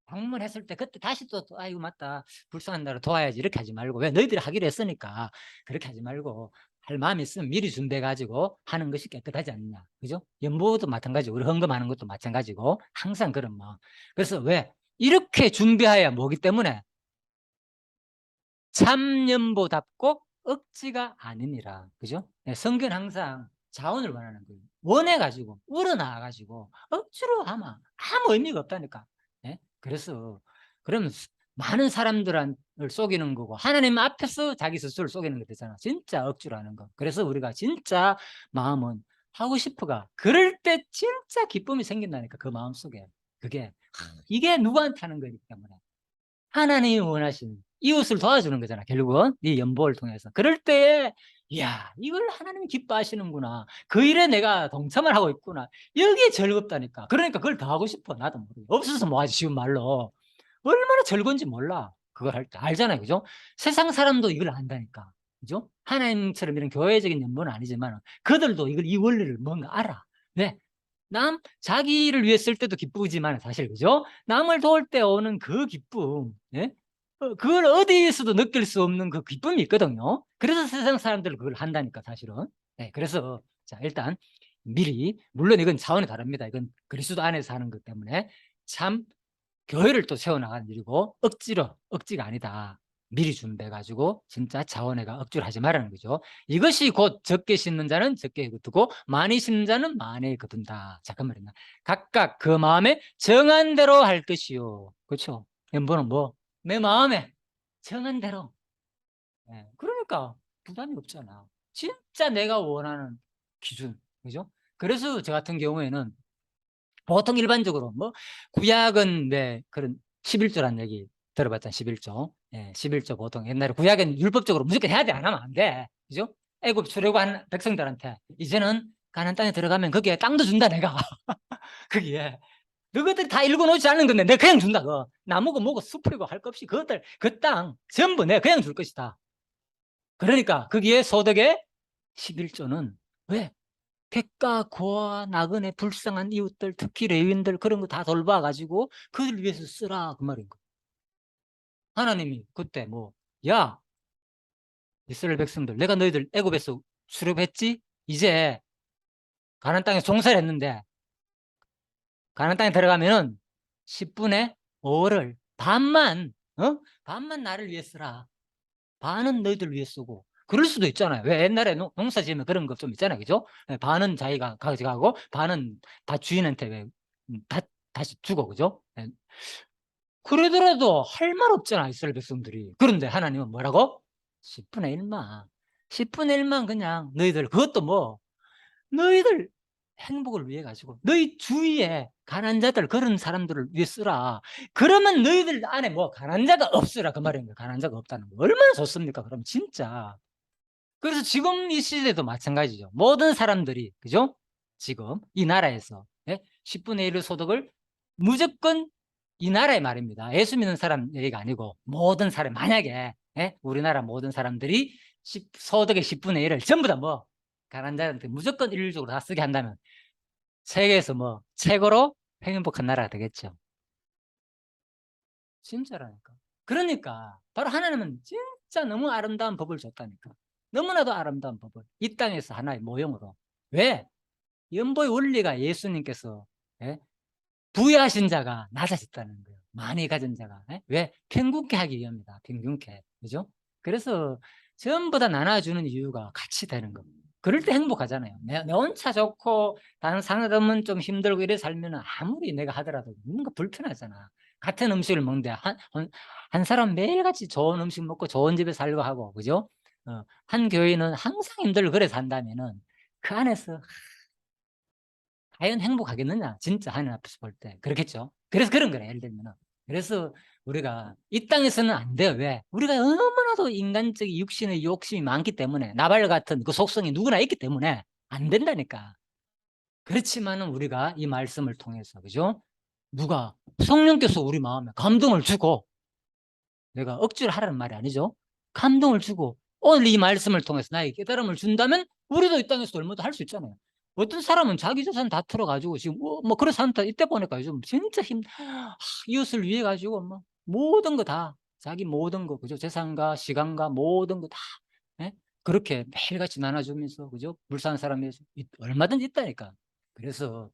방문했을 때 그때 다시 또 아이고 맞다, 불쌍한 나를 도와야지, 이렇게 하지 말고, 왜 너희들이 하기로 했으니까 그렇게 하지 말고, 할 마음이 있으면 미리 준비해 가지고 하는 것이 깨끗하지 않느냐, 그죠? 연보도 마찬가지고 우리 헌금하는 것도 마찬가지고, 항상 그런 마음. 그래서 왜 이렇게 준비해야 뭐기 때문에? 참연보답고 억지가 아니니라, 그죠? 네, 성경 항상 자원을 원하는 거예요. 원해가지고 우러나와가지고 억지로 하면 아무 의미가 없다니까. 네? 그래서 그러면 많은 사람들을 속이는 거고, 하나님 앞에서 자기 스스로를 속이는 거 되잖아. 진짜 억지로 하는 거. 그래서 우리가 진짜 마음은 하고 싶어가, 그럴 때 진짜 기쁨이 생긴다니까. 그 마음 속에. 그게 이게 누구한테 하는 거기 때문에 하나님이 원하시는 이웃을 도와주는 거잖아. 결국은 이 연보를 통해서. 그럴 때에 이야, 이걸 하나님이 기뻐하시는구나, 그 일에 내가 동참을 하고 있구나, 여기에 즐겁다니까. 그러니까 그걸 더 하고 싶어. 나도 모르게. 없어서 뭐하지, 쉬운 말로. 얼마나 즐거운지 몰라. 그걸 할 때 알잖아요. 그죠? 세상 사람도 이걸 안다니까. 그죠? 하나님처럼 이런 교회적인 연보는 아니지만 그들도 이 원리를 뭔가 알아. 왜? 자기를 위해 쓸 때도 기쁘지만 사실, 그죠? 남을 도울 때 오는 그 기쁨, 예? 그걸 어디에서도 느낄 수 없는 그 기쁨이 있거든요. 그래서 세상 사람들은 그걸 한다니까, 사실은. 네, 그래서 자, 일단 미리, 물론 이건 차원이 다릅니다. 이건 그리스도 안에서 하는 것 때문에 참 교회를 또 세워나가는 일이고, 억지가 아니다. 미리 준비해가지고 진짜 자원해가 억지로 하지 말라는 거죠. 이것이 곧 적게 심는 자는 적게 거두고 많이 심는 자는 많이 거둔다. 잠깐만요. 각각 그 마음에 정한 대로 할 것이요. 그렇죠? 연보는 뭐? 내 마음에 정한 대로. 네. 그러니까 부담이 없잖아. 진짜 내가 원하는 기준. 그죠? 그래서 저 같은 경우에는 보통 일반적으로 뭐 구약은 네, 그런 11조라는 얘기 들어봤잖아. 11조. 예, 11조 보통 옛날에 구약은 율법적으로 무조건 해야 돼, 안 하면 안 돼. 그죠? 애굽 출애굽한 백성들한테 이제는 가나안 땅에 들어가면 거기에 땅도 준다 내가. 거기에 너희들이 다 읽어놓지 않은 건데 내가 그냥 준다. 그 나무고 뭐고 숲이고 할 것 없이 그것들 그 땅 전부 내가 그냥 줄 것이다. 그러니까 거기에 소득의 11조는 왜? 객가 고아 나그네 불쌍한 이웃들 특히 레위인들 그런 거 다 돌봐가지고 그들 위해서 쓰라 그 말인 거. 하나님이 그때 야 이스라엘 백성들 내가 너희들 애굽에서 수렵했지? 이제 가나안 땅에 종살이 했는데 가나안 땅에 들어가면은 10분의 5를 반만 나를 위해 쓰라. 반은 너희들 위해 쓰고. 그럴 수도 있잖아요. 왜 옛날에 농사 지으면 그런 거 좀 있잖아요. 그죠? 반은 자기가 가져가고 반은 다 주인한테 다시 주고. 그죠? 그러더라도 할 말 없잖아. 이스라엘 백성들이. 그런데 하나님은 뭐라고? 10분의 1만. 10분의 1만 그냥 너희들 그것도 너희들 행복을 위해 가지고 너희 주위에 가난한 자들 그런 사람들을 위해 쓰라. 그러면 너희들 안에 가난한 자가 없으라 그 말인 거예요. 가난한 자가 없다는 거 얼마나 좋습니까? 그럼 진짜. 그래서 지금 이 시대도 마찬가지죠. 모든 사람들이 그죠? 지금 이 나라에서 10분의 1의 소득을 무조건 이 나라의 말입니다. 예수 믿는 사람 얘기가 아니고 모든 사람 만약에 우리나라 모든 사람들이 소득의 10분의 1을 전부 다 가난한 자한테 무조건 일률적으로 다 쓰게 한다면 세계에서 최고로 행복한 나라가 되겠죠. 진짜라니까. 그러니까 바로 하나님은 진짜 너무 아름다운 법을 줬다니까. 너무나도 아름다운 법을 이 땅에서 하나의 모형으로. 왜? 연보의 원리가 예수님께서 부유하신 자가 낮아졌다는 거예요. 많이 가진 자가. 왜? 평균케 하기 위함이다. 평균케. 그죠? 그래서 전부 다 나눠주는 이유가 같이 되는 겁니다. 그럴 때 행복하잖아요. 내 혼자 좋고 다른 사람은 좀 힘들고 이래 살면 아무리 내가 하더라도 뭔가 불편하잖아. 같은 음식을 먹는데 한 사람 매일같이 좋은 음식 먹고 좋은 집에 살고 하고 그죠? 한 교회는 항상 힘들고 그래 산다면은 그 안에서 과연 행복하겠느냐? 진짜 하나님 앞에서 볼 때. 그렇겠죠? 그래서 그런 거래, 예를 들면. 그래서 우리가 이 땅에서는 안 돼요. 왜? 우리가 너무나도 인간적인 육신의 욕심이 많기 때문에 나발 같은 그 속성이 누구나 있기 때문에 안 된다니까. 그렇지만은 우리가 이 말씀을 통해서 그죠? 누가 성령께서 우리 마음에 감동을 주고 내가 억지로 하라는 말이 아니죠. 감동을 주고 오늘 이 말씀을 통해서 나에게 깨달음을 준다면 우리도 이 땅에서 얼마도 할 수 있잖아요. 어떤 사람은 자기 재산 다 털어가지고 지금 그런 사람들 이때 보니까 요즘 진짜 이웃을 위해 가지고 모든 거 다 자기 모든 거 그죠? 재산과 시간과 모든 거 다 그렇게 매일같이 나눠주면서 그죠? 불쌍한 사람이 얼마든지 있다니까. 그래서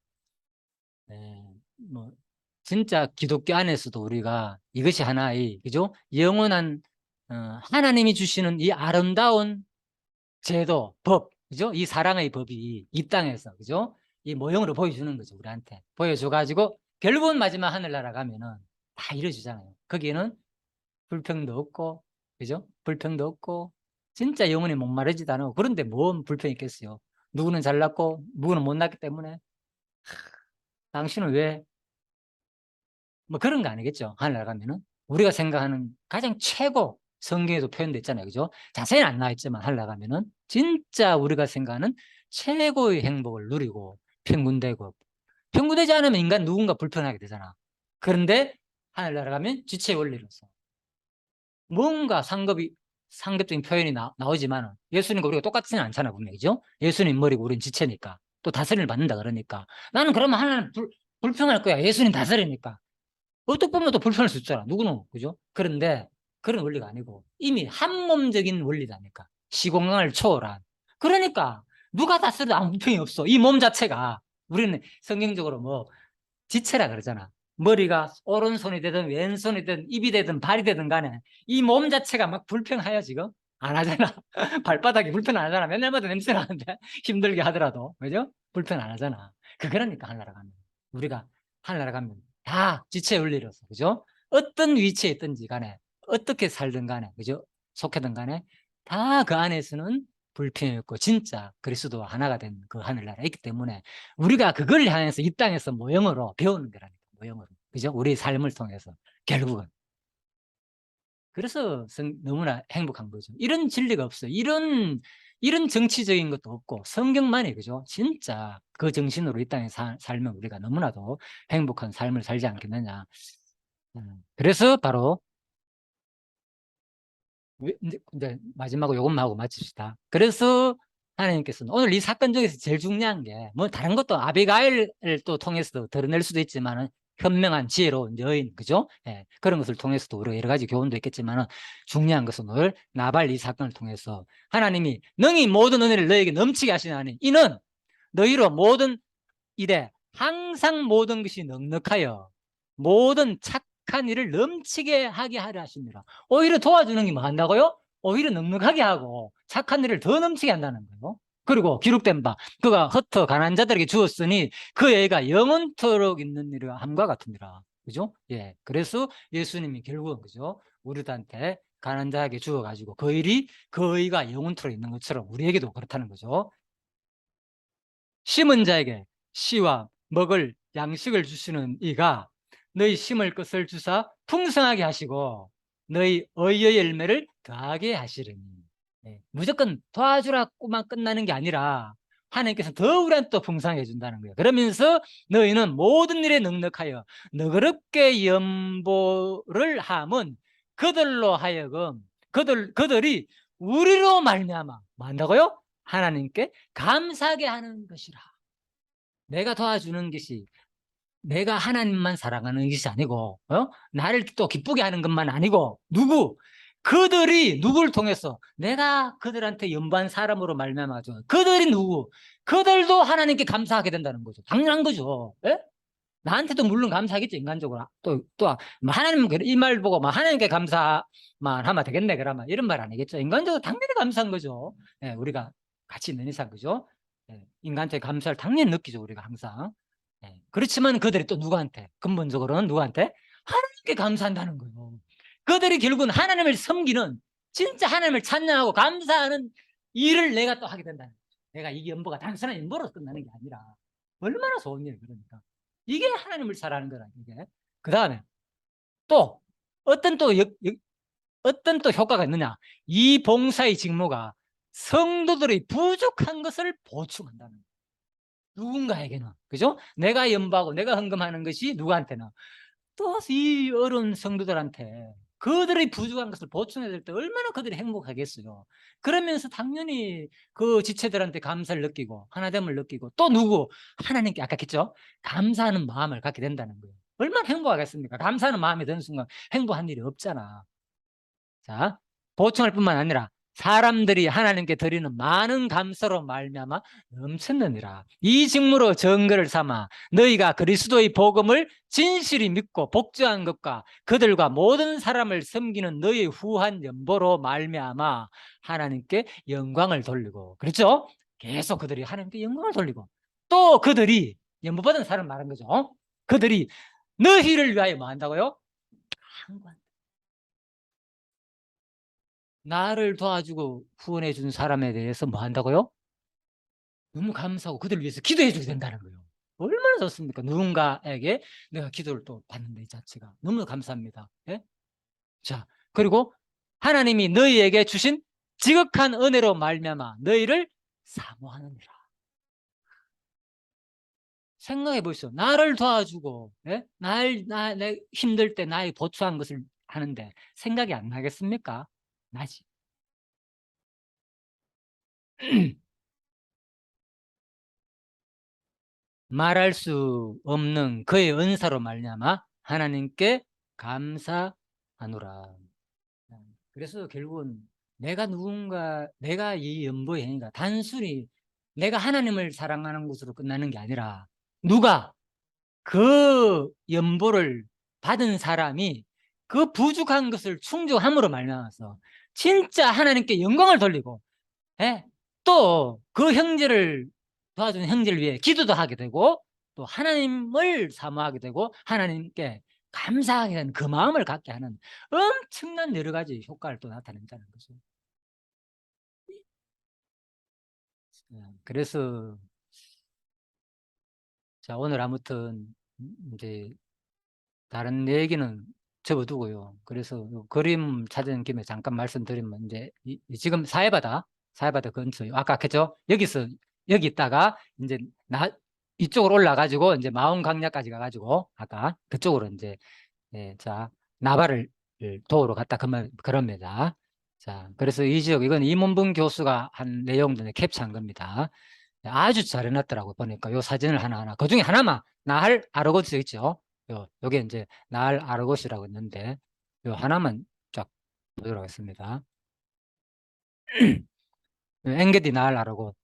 뭐 진짜 기독교 안에서도 우리가 이것이 하나의 그죠? 영원한 하나님이 주시는 이 아름다운 제도, 법, 그죠? 이 사랑의 법이 이 땅에서 그죠? 이 모형으로 보여주는 거죠. 우리한테 보여줘가지고 결국은 마지막 하늘나라 가면은 다 이루어지잖아요. 거기에는 불평도 없고 그죠? 불평도 없고 진짜 영혼이 목마르지도 않고 그런데 뭔 불평이 있겠어요? 누구는 잘났고 누구는 못났기 때문에 당신은 왜 그런 거 아니겠죠. 하늘나라 가면은 우리가 생각하는 가장 최고 성경에도 표현되어 있잖아요. 그죠? 자세히는 안 나와 있지만 하늘나라 가면은 진짜 우리가 생각하는 최고의 행복을 누리고 평균되고 평균되지 않으면 인간 누군가 불편하게 되잖아. 그런데 하늘나라 가면 지체의 원리로서 뭔가 상급적인 표현이 나오지만 예수님과 우리가 똑같지는 않잖아 분명히. 그죠? 예수님 머리고 우리는 지체니까 또 다스림을 받는다 그러니까 나는 그러면 하나님 불평할 거야. 예수님 다스리니까. 어떻게 보면 또 불편할 수 있잖아. 누구는. 그죠? 그런데 그런 원리가 아니고 이미 한몸적인 원리다니까. 시공간을 초월한. 그러니까 누가 다스려도 아무 불평이 없어. 이 몸 자체가. 우리는 성경적으로 지체라 그러잖아. 머리가 오른손이 되든 왼손이 되든 입이 되든 발이 되든 간에 이 몸 자체가 막 불평해요 지금? 안 하잖아. 발바닥이 불편 안 하잖아. 맨날마다 냄새 나는데 힘들게 하더라도. 그죠? 불편 안 하잖아. 그러니까 하늘나라 가면 우리가 하늘나라 가면 다 지체 원리로서 그죠? 어떤 위치에 있든지 간에 어떻게 살든 간에 그죠? 속해든 간에 다 그 안에서는 불평이 없고 진짜 그리스도와 하나가 된 그 하늘나라에 있기 때문에 우리가 그걸 향해서 이 땅에서 모형으로 배우는 거라니까. 모형으로. 그죠? 우리 삶을 통해서 결국은. 그래서 너무나 행복한 거죠. 이런 진리가 없어요. 이런 이런 정치적인 것도 없고 성경만이, 그죠? 진짜 그 정신으로 이 땅에 살면 우리가 너무나도 행복한 삶을 살지 않겠느냐. 그래서 바로 이제 마지막으로 요것만 하고 마칩시다. 그래서 하나님께서는 오늘 이 사건 중에서 제일 중요한 게, 뭐 다른 것도 아비가일을 또 통해서도 드러낼 수도 있지만은, 현명한 지혜로운 여인, 그죠? 예, 그런 것을 통해서도 우리가 여러 가지 교훈도 있겠지만은, 중요한 것은 오늘 나발 이 사건을 통해서 하나님이 능히 모든 은혜를 너에게 넘치게 하시나니 이는 너희로 모든 일에 항상 모든 것이 넉넉하여 모든 착한 일을 넘치게 하게 하려 하십니다. 오히려 도와주는 게 뭐 한다고요? 오히려 넉넉하게 하고 착한 일을 더 넘치게 한다는 거예요. 그리고 기록된 바 그가 흩어 가난한 자들에게 주었으니 그 애가 영원토록 있는 일과 함과 같으니라. 그죠? 예. 그래서 예수님이 결국은, 그죠? 우리들한테 가난한 자에게 주어가지고 그 일이, 그 의가 영원토록 있는 것처럼 우리에게도 그렇다는 거죠. 심은 자에게 씨와 먹을 양식을 주시는 이가 너희 심을 것을 주사 풍성하게 하시고 너희 의의 열매를 더하게 하시리니. 네, 무조건 도와주라고만 끝나는 게 아니라 하나님께서 더 우리한테 또 풍성하게 해준다는 거예요. 그러면서 너희는 모든 일에 넉넉하여 너그럽게 연보를 함은 그들로 하여금 그들이 우리로 말미암아 뭐 한다고요? 하나님께 감사하게 하는 것이라. 내가 도와주는 것이 내가 하나님만 사랑하는 것이 아니고, 나를 또 기쁘게 하는 것만 아니고, 그들이 누구를 통해서 내가 그들한테 연반 사람으로 말미암아서 그들이 누구? 그들도 하나님께 감사하게 된다는 거죠. 당연한 거죠. 예? 나한테도 물론 감사하겠죠, 인간적으로. 또 하나님 이 말 보고 하나님께 감사만 하면 되겠네, 그러면 이런 말 아니겠죠. 인간적으로 당연히 감사한 거죠. 예, 우리가 같이 있는 이상, 그죠? 예, 인간한테 감사를 당연히 느끼죠, 우리가 항상. 예, 그렇지만 그들이 또 누구한테, 근본적으로는 누구한테? 하나님께 감사한다는 거예요. 그들이 결국은 하나님을 섬기는, 진짜 하나님을 찬양하고 감사하는 일을 내가 또 하게 된다는 거죠. 내가 이 연보가 단순한 연보로 끝나는 게 아니라 얼마나 좋은 일이에요, 그러니까. 이게 하나님을 사랑하는 거라, 이게. 그 다음에 또 어떤 또 어떤 또 효과가 있느냐? 이 봉사의 직무가 성도들의 부족한 것을 보충한다는 거예요. 누군가에게는, 그죠? 내가 연보하고 내가 헌금하는 것이 누구한테는 또 이 어려운 성도들한테 그들의 부족한 것을 보충해야 될 때 얼마나 그들이 행복하겠어요. 그러면서 당연히 그 지체들한테 감사를 느끼고 하나됨을 느끼고 또 하나님께 아까 했죠? 감사하는 마음을 갖게 된다는 거예요. 얼마나 행복하겠습니까? 감사하는 마음이 드는 순간 행복한 일이 없잖아. 자, 보충할 뿐만 아니라 사람들이 하나님께 드리는 많은 감사로 말미암아 넘쳤느니라. 이 직무로 증거를 삼아 너희가 그리스도의 복음을 진실히 믿고 복종한 것과 그들과 모든 사람을 섬기는 너희의 후한 연보로 말미암아 하나님께 영광을 돌리고, 그렇죠? 계속 그들이 하나님께 영광을 돌리고 또 그들이 연보받은 사람 말한 거죠. 그들이 너희를 위하여 뭐 한다고요? 간구한다. 나를 도와주고 후원해 준 사람에 대해서 뭐 한다고요? 너무 감사하고 그들을 위해서 기도해 주게 된다는 거예요. 얼마나 좋습니까? 누군가에게 내가 기도를 또 받는데 이 자체가 너무 감사합니다. 예? 자, 그리고 하나님이 너희에게 주신 지극한 은혜로 말미암아 너희를 사모하느니라. 생각해 보시오. 나를 도와주고, 예? 내 힘들 때 나의 보충한 것을 하는데 생각이 안 나겠습니까? 나지. 말할 수 없는 그의 은사로 말미암아 하나님께 감사하노라. 그래서 결국은 내가 이 연보의 행위가 단순히 내가 하나님을 사랑하는 것으로 끝나는 게 아니라 누가 그 연보를 받은 사람이 그 부족한 것을 충족함으로 말미암아서 진짜 하나님께 영광을 돌리고, 예? 또 그 형제를 도와주는 형제를 위해 기도도 하게 되고 또 하나님을 사모하게 되고 하나님께 감사하게 되는 그 마음을 갖게 하는 엄청난 여러 가지 효과를 또 나타낸다는 거죠. 그래서 자, 오늘 아무튼 이제 다른 얘기는 접어두고요. 그래서 그림 찾은 김에 잠깐 말씀드리면 이제 지금 사회바다 사해바다 근처 아까 했죠? 여기서 여기 있다가 이제 이쪽으로 올라가지고 이제 마운강야까지 가가지고 아까 그쪽으로 이제 자 나발을 도우러 갔다 그럽니다. 자 그래서 이 지역 이건 이문분 교수가 한 내용들을 캡처한 겁니다. 아주 잘 해놨더라고 보니까 요 사진을 하나하나 그 중에 하나만 나할 아르고스 있죠. 요게 이제 나할 아르고스라고 있는데 요 하나만 쫙 보도록 하겠습니다. 엥게디 나할 아르고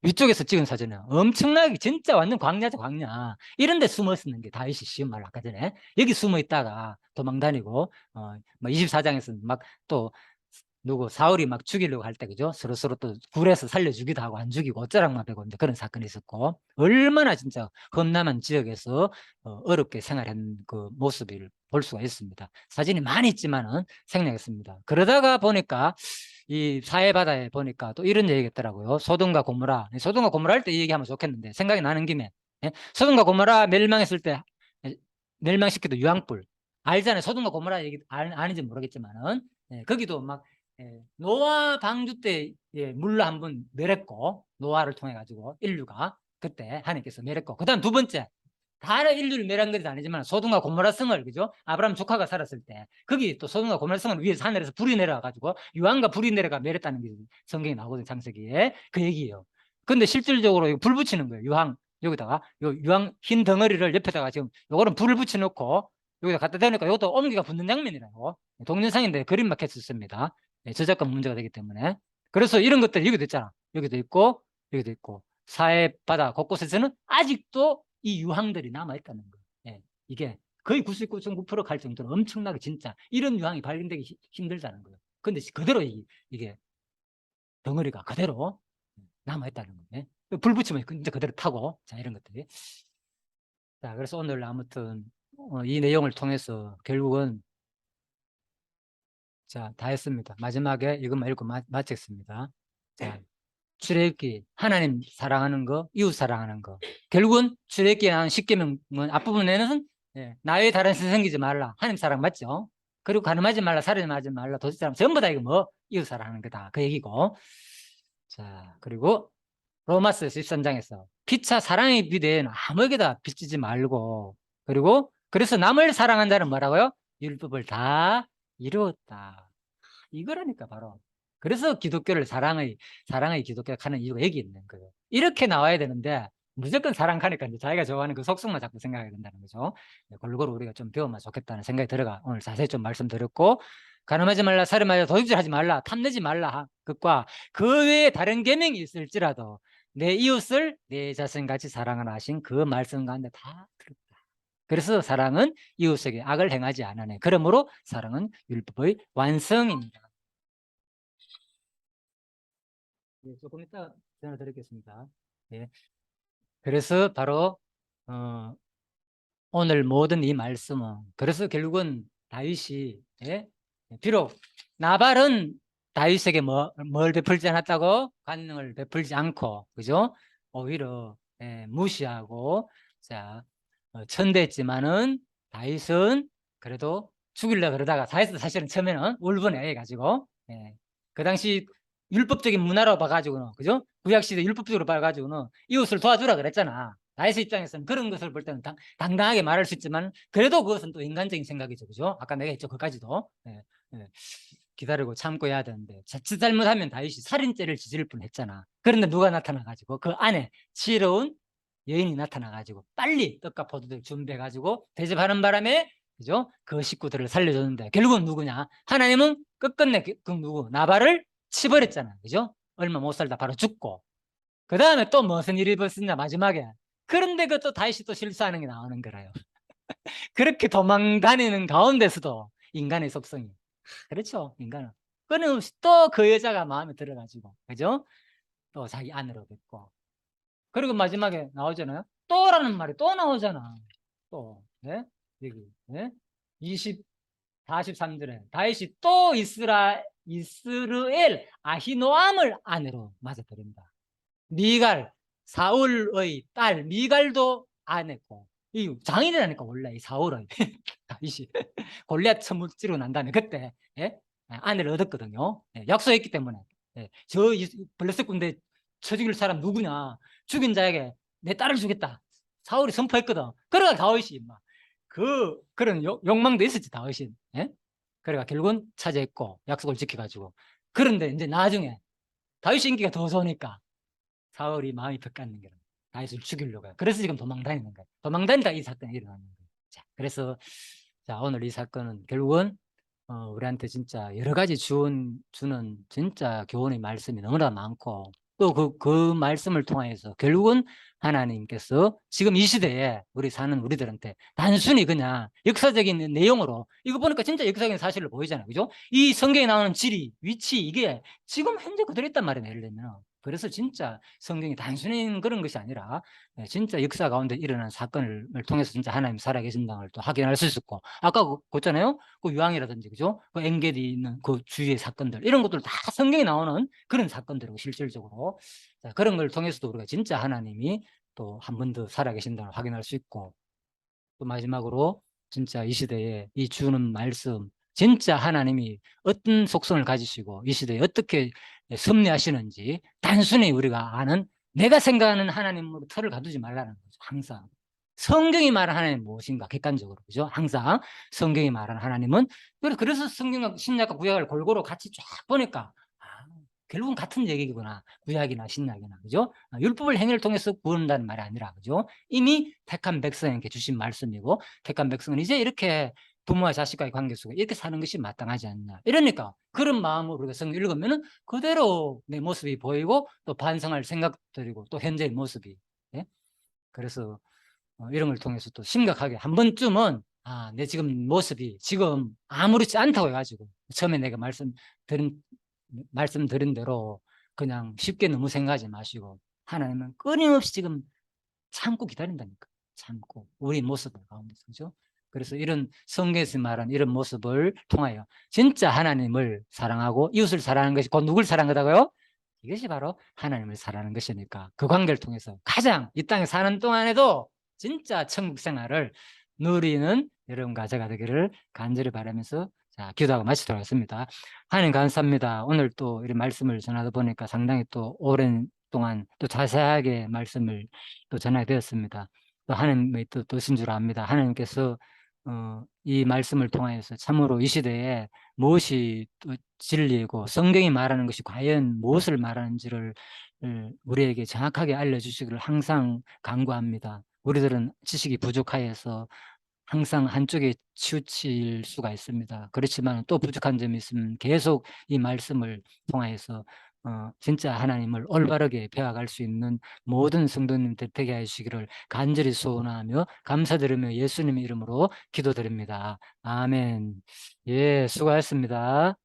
위쪽에서 찍은 사진은 엄청나게 진짜 완전 광야죠 광야. 이런 데 숨어 있는 게 다윗이 쉬운 말로 아까 전에 여기 숨어 있다가 도망 다니고 뭐 24장에서는 막 또 누구 사울이 막 죽이려고 할 때 그죠? 서로 또 굴에서 살려주기도 하고 안 죽이고 어쩌락만 되고 이제 그런 사건이 있었고 얼마나 진짜 험난한 지역에서 어렵게 생활한 그 모습을 볼 수가 있습니다. 사진이 많이 있지만은 생략했습니다. 그러다가 보니까 이 사해바다에 보니까 또 이런 얘기가 있더라고요. 소돔과 고모라. 소돔과 고모라 할 때 이 얘기하면 좋겠는데 생각이 나는 김에 소돔과 고모라 멸망했을 때 멸망시키도 유황불 알잖아요. 소돔과 고모라 얘기 아는지 모르겠지만은 거기도 막 노아 방주 때 물로 한번 멸했고 노아를 통해 가지고 인류가 그때 하나님께서 멸했고 그다음 두 번째 다른 인류를 멸한 것이 아니지만 소돔과 고모라 성을 그죠? 아브라함 조카가 살았을 때 거기 또 소돔과 고모라 성을 위에서 하늘에서 불이 내려와 가지고 유황과 불이 내려가 멸했다는 게 성경에 나오거든요. 창세기에 그 얘기예요. 근데 실질적으로 이거 불 붙이는 거예요. 유황 여기다가 요 유황 흰 덩어리를 옆에다가 지금 요거는 불을 붙여놓고 여기다 갖다 대니까 이것도 옮기가 붙는 장면이라고 동영상인데 그림만 했었습니다. 저작권 문제가 되기 때문에 그래서 이런 것들이 여기도 있잖아. 여기도 있고 여기도 있고 사해 바다 곳곳에서는 아직도 이 유황들이 남아있다는 거예요. 이게 거의 99.9% 갈 정도로 엄청나게 진짜 이런 유황이 발견되기 힘들다는 거예요. 근데 그대로 이게 덩어리가 그대로 남아있다는 거예요. 불 붙이면 진짜 그대로 타고 자 이런 것들이 자 그래서 오늘 아무튼 이 내용을 통해서 결국은 자 다 했습니다. 마지막에 이것만 읽고 마치겠습니다. 자 출애굽기 하나님 사랑하는 거 이웃 사랑하는 거 결국은 출애굽기에 나온 10계명은 앞부분에는 나 외에 다른 신 섬기지 말라 하나님 사랑 맞죠? 그리고 가늠하지 말라 살인하지 말라 도둑질 하면 전부 다 이거 뭐 이웃 사랑하는 거다 그 얘기고 자 그리고 로마서 13장에서 피차 사랑의 비대에는 아무에게다 빚지지 말고 그리고 그래서 남을 사랑한 자는 뭐라고요? 율법을 다 이루었다 이거라니까 바로 그래서 기독교를 사랑의 기독교가 하는 이유가 여기 있는 거예요. 이렇게 나와야 되는데 무조건 사랑하니까 이제 자기가 좋아하는 그 속성만 자꾸 생각하게 된다는 거죠. 골고루 우리가 좀 배우면 좋겠다는 생각이 들어가 오늘 자세히 좀 말씀드렸고 가늠하지 말라 살인하지 도둑질하지 말라 탐내지 말라 것과 그 외에 다른 계명이 있을지라도 내 이웃을 내 자신같이 사랑하라 하신 그 말씀 가운데 다 들었다. 그래서 사랑은 이웃에게 악을 행하지 않으네. 그러므로 사랑은 율법의 완성입니다. 조금 이따 전화 드리겠습니다. 그래서 바로 오늘 모든 이 말씀은 그래서 결국은 다윗이 비록 나발은 다윗에게 뭘 베풀지 않았다고 관능을 베풀지 않고 그죠? 오히려 무시하고 자 천대했지만은 다윗은 그래도 죽이려 그러다가 다윗은 사실은 처음에는 울분해 가지고 그 당시 율법적인 문화로 봐가지고는 그죠? 구약시대 율법적으로 봐가지고는 이웃을 도와주라 그랬잖아. 다윗의 입장에서는 그런 것을 볼 때는 당당하게 말할 수 있지만 그래도 그것은 또 인간적인 생각이죠. 그죠? 아까 내가 했죠. 그까지도 기다리고 참고 해야 되는데 자칫 잘못하면 다윗이 살인죄를 지질 뻔했잖아. 그런데 누가 나타나가지고 그 안에 지혜로운 여인이 나타나가지고 빨리 떡과 포도를 준비해가지고 대접하는 바람에 그죠? 그 식구들을 살려줬는데 결국은 누구냐? 하나님은 끝끝내 그 누구? 나발을 치버렸잖아. 그죠? 얼마 못 살다 바로 죽고 그 다음에 또 무슨 일이 벌어졌냐 마지막에 그런데 그또 다시 또 실수하는 게 나오는 거라요. 그렇게 도망 다니는 가운데서도 인간의 속성이 그렇죠. 인간은 끊임없이 또 그 여자가 마음에 들어가지고 그죠? 또 자기 아내로 됐고 그리고 마지막에 나오잖아요. 또라는 말이 또 나오잖아. 또 여기 43절에 다윗이 또 이스르엘 아히노암을 아내로 맞아들입니다. 미갈 사울의 딸 미갈도 아내고 이 장인이라니까 원래 이 사울의 다윗이 골리앗 천물지로 난 다음에 그때 아내를 얻었거든요. 약속했기 때문에 예, 블레셋 군대 쳐 죽일 사람 누구냐? 죽인 자에게 내 딸을 주겠다. 사울이 선포했거든. 그래가 다윗이 막 그런 욕망도 있었지, 다윗이. 예? 그래가 결국은 차지했고 약속을 지켜가지고. 그런데 이제 나중에 다윗 인기가 더 좋으니까 사울이 마음이 벽같는 거야. 다윗을 죽이려고 해. 그래서 지금 도망 다니는 거야. 도망 다니다 이 사건이 일어나는 거야. 자, 그래서 자, 오늘 이 사건은 결국은 우리한테 진짜 여러 가지 주는 진짜 교훈의 말씀이 너무나 많고 또 그 말씀을 통해서 결국은 하나님께서 지금 이 시대에 우리 사는 우리들한테 단순히 그냥 역사적인 내용으로 이거 보니까 진짜 역사적인 사실을 보이잖아요. 그죠? 이 성경에 나오는 지리, 위치 이게 지금 현재 그대로 있단 말이에요. 예를 들면. 그래서 진짜 성경이 단순히 그런 것이 아니라 진짜 역사 가운데 일어난 사건을 통해서 진짜 하나님 살아계신다는 걸 또 확인할 수 있었고 아까 그랬잖아요. 그 유황이라든지 그죠? 그 엥게디 있는 그 주위의 사건들 이런 것들 다 성경에 나오는 그런 사건들이고 실질적으로 자, 그런 걸 통해서도 우리가 진짜 하나님이 또 한 번 더 살아계신다는 걸 확인할 수 있고 또 마지막으로 진짜 이 시대에 이 주는 말씀 진짜 하나님이 어떤 속성을 가지시고 이 시대에 어떻게 섭리하시는지 단순히 우리가 아는 내가 생각하는 하나님으로 틀을 가두지 말라는 거죠. 항상 성경이 말하는 하나님은 무엇인가 객관적으로 그죠? 항상 성경이 말하는 하나님은 그래서 성경과 신약과 구약을 골고루 같이 쫙 보니까 결국은 같은 얘기구나. 구약이나 신약이나 그죠? 율법을 행위를 통해서 구원한다는 말이 아니라 그죠? 이미 택한 백성에게 주신 말씀이고 택한 백성은 이제 이렇게 부모와 자식과의 관계 속에 이렇게 사는 것이 마땅하지 않나. 이러니까 그런 마음으로 우리가 성경 읽으면은 그대로 내 모습이 보이고 또 반성할 생각들이고 또 현재의 모습이. 예? 그래서 이런 걸 통해서 또 심각하게 한 번쯤은 내 지금 모습이 지금 아무렇지 않다고 해가지고 처음에 내가 말씀드린 대로 그냥 쉽게 너무 생각하지 마시고 하나님은 끊임없이 지금 참고 기다린다니까. 참고 우리 모습을 가운데서 그죠? 그래서 이런 성경에서 말한 이런 모습을 통하여 진짜 하나님을 사랑하고 이웃을 사랑하는 것이 곧 누굴 사랑하다고요? 이것이 바로 하나님을 사랑하는 것이니까 그 관계를 통해서 가장 이 땅에 사는 동안에도 진짜 천국 생활을 누리는 여러분 가져가 되기를 간절히 바라면서 자, 기도하고 마치도록 하겠습니다. 하나님 감사합니다. 오늘 또 이런 말씀을 전하다 보니까 상당히 또 오랜 동안 또 자세하게 말씀을 또 전하게 되었습니다. 또 하나님의 뜻인 줄 압니다. 하나님께서 이 말씀을 통하여서 참으로 이 시대에 무엇이 또 진리이고 성경이 말하는 것이 과연 무엇을 말하는지를 우리에게 정확하게 알려주시기를 항상 간구합니다. 우리들은 지식이 부족하여서 항상 한쪽에 치우칠 수가 있습니다. 그렇지만 또 부족한 점이 있으면 계속 이 말씀을 통하여서 진짜 하나님을 올바르게 배워갈 수 있는 모든 성도님들 되게 하시기를 간절히 소원하며 감사드리며 예수님의 이름으로 기도드립니다. 아멘. 예, 수고하셨습니다.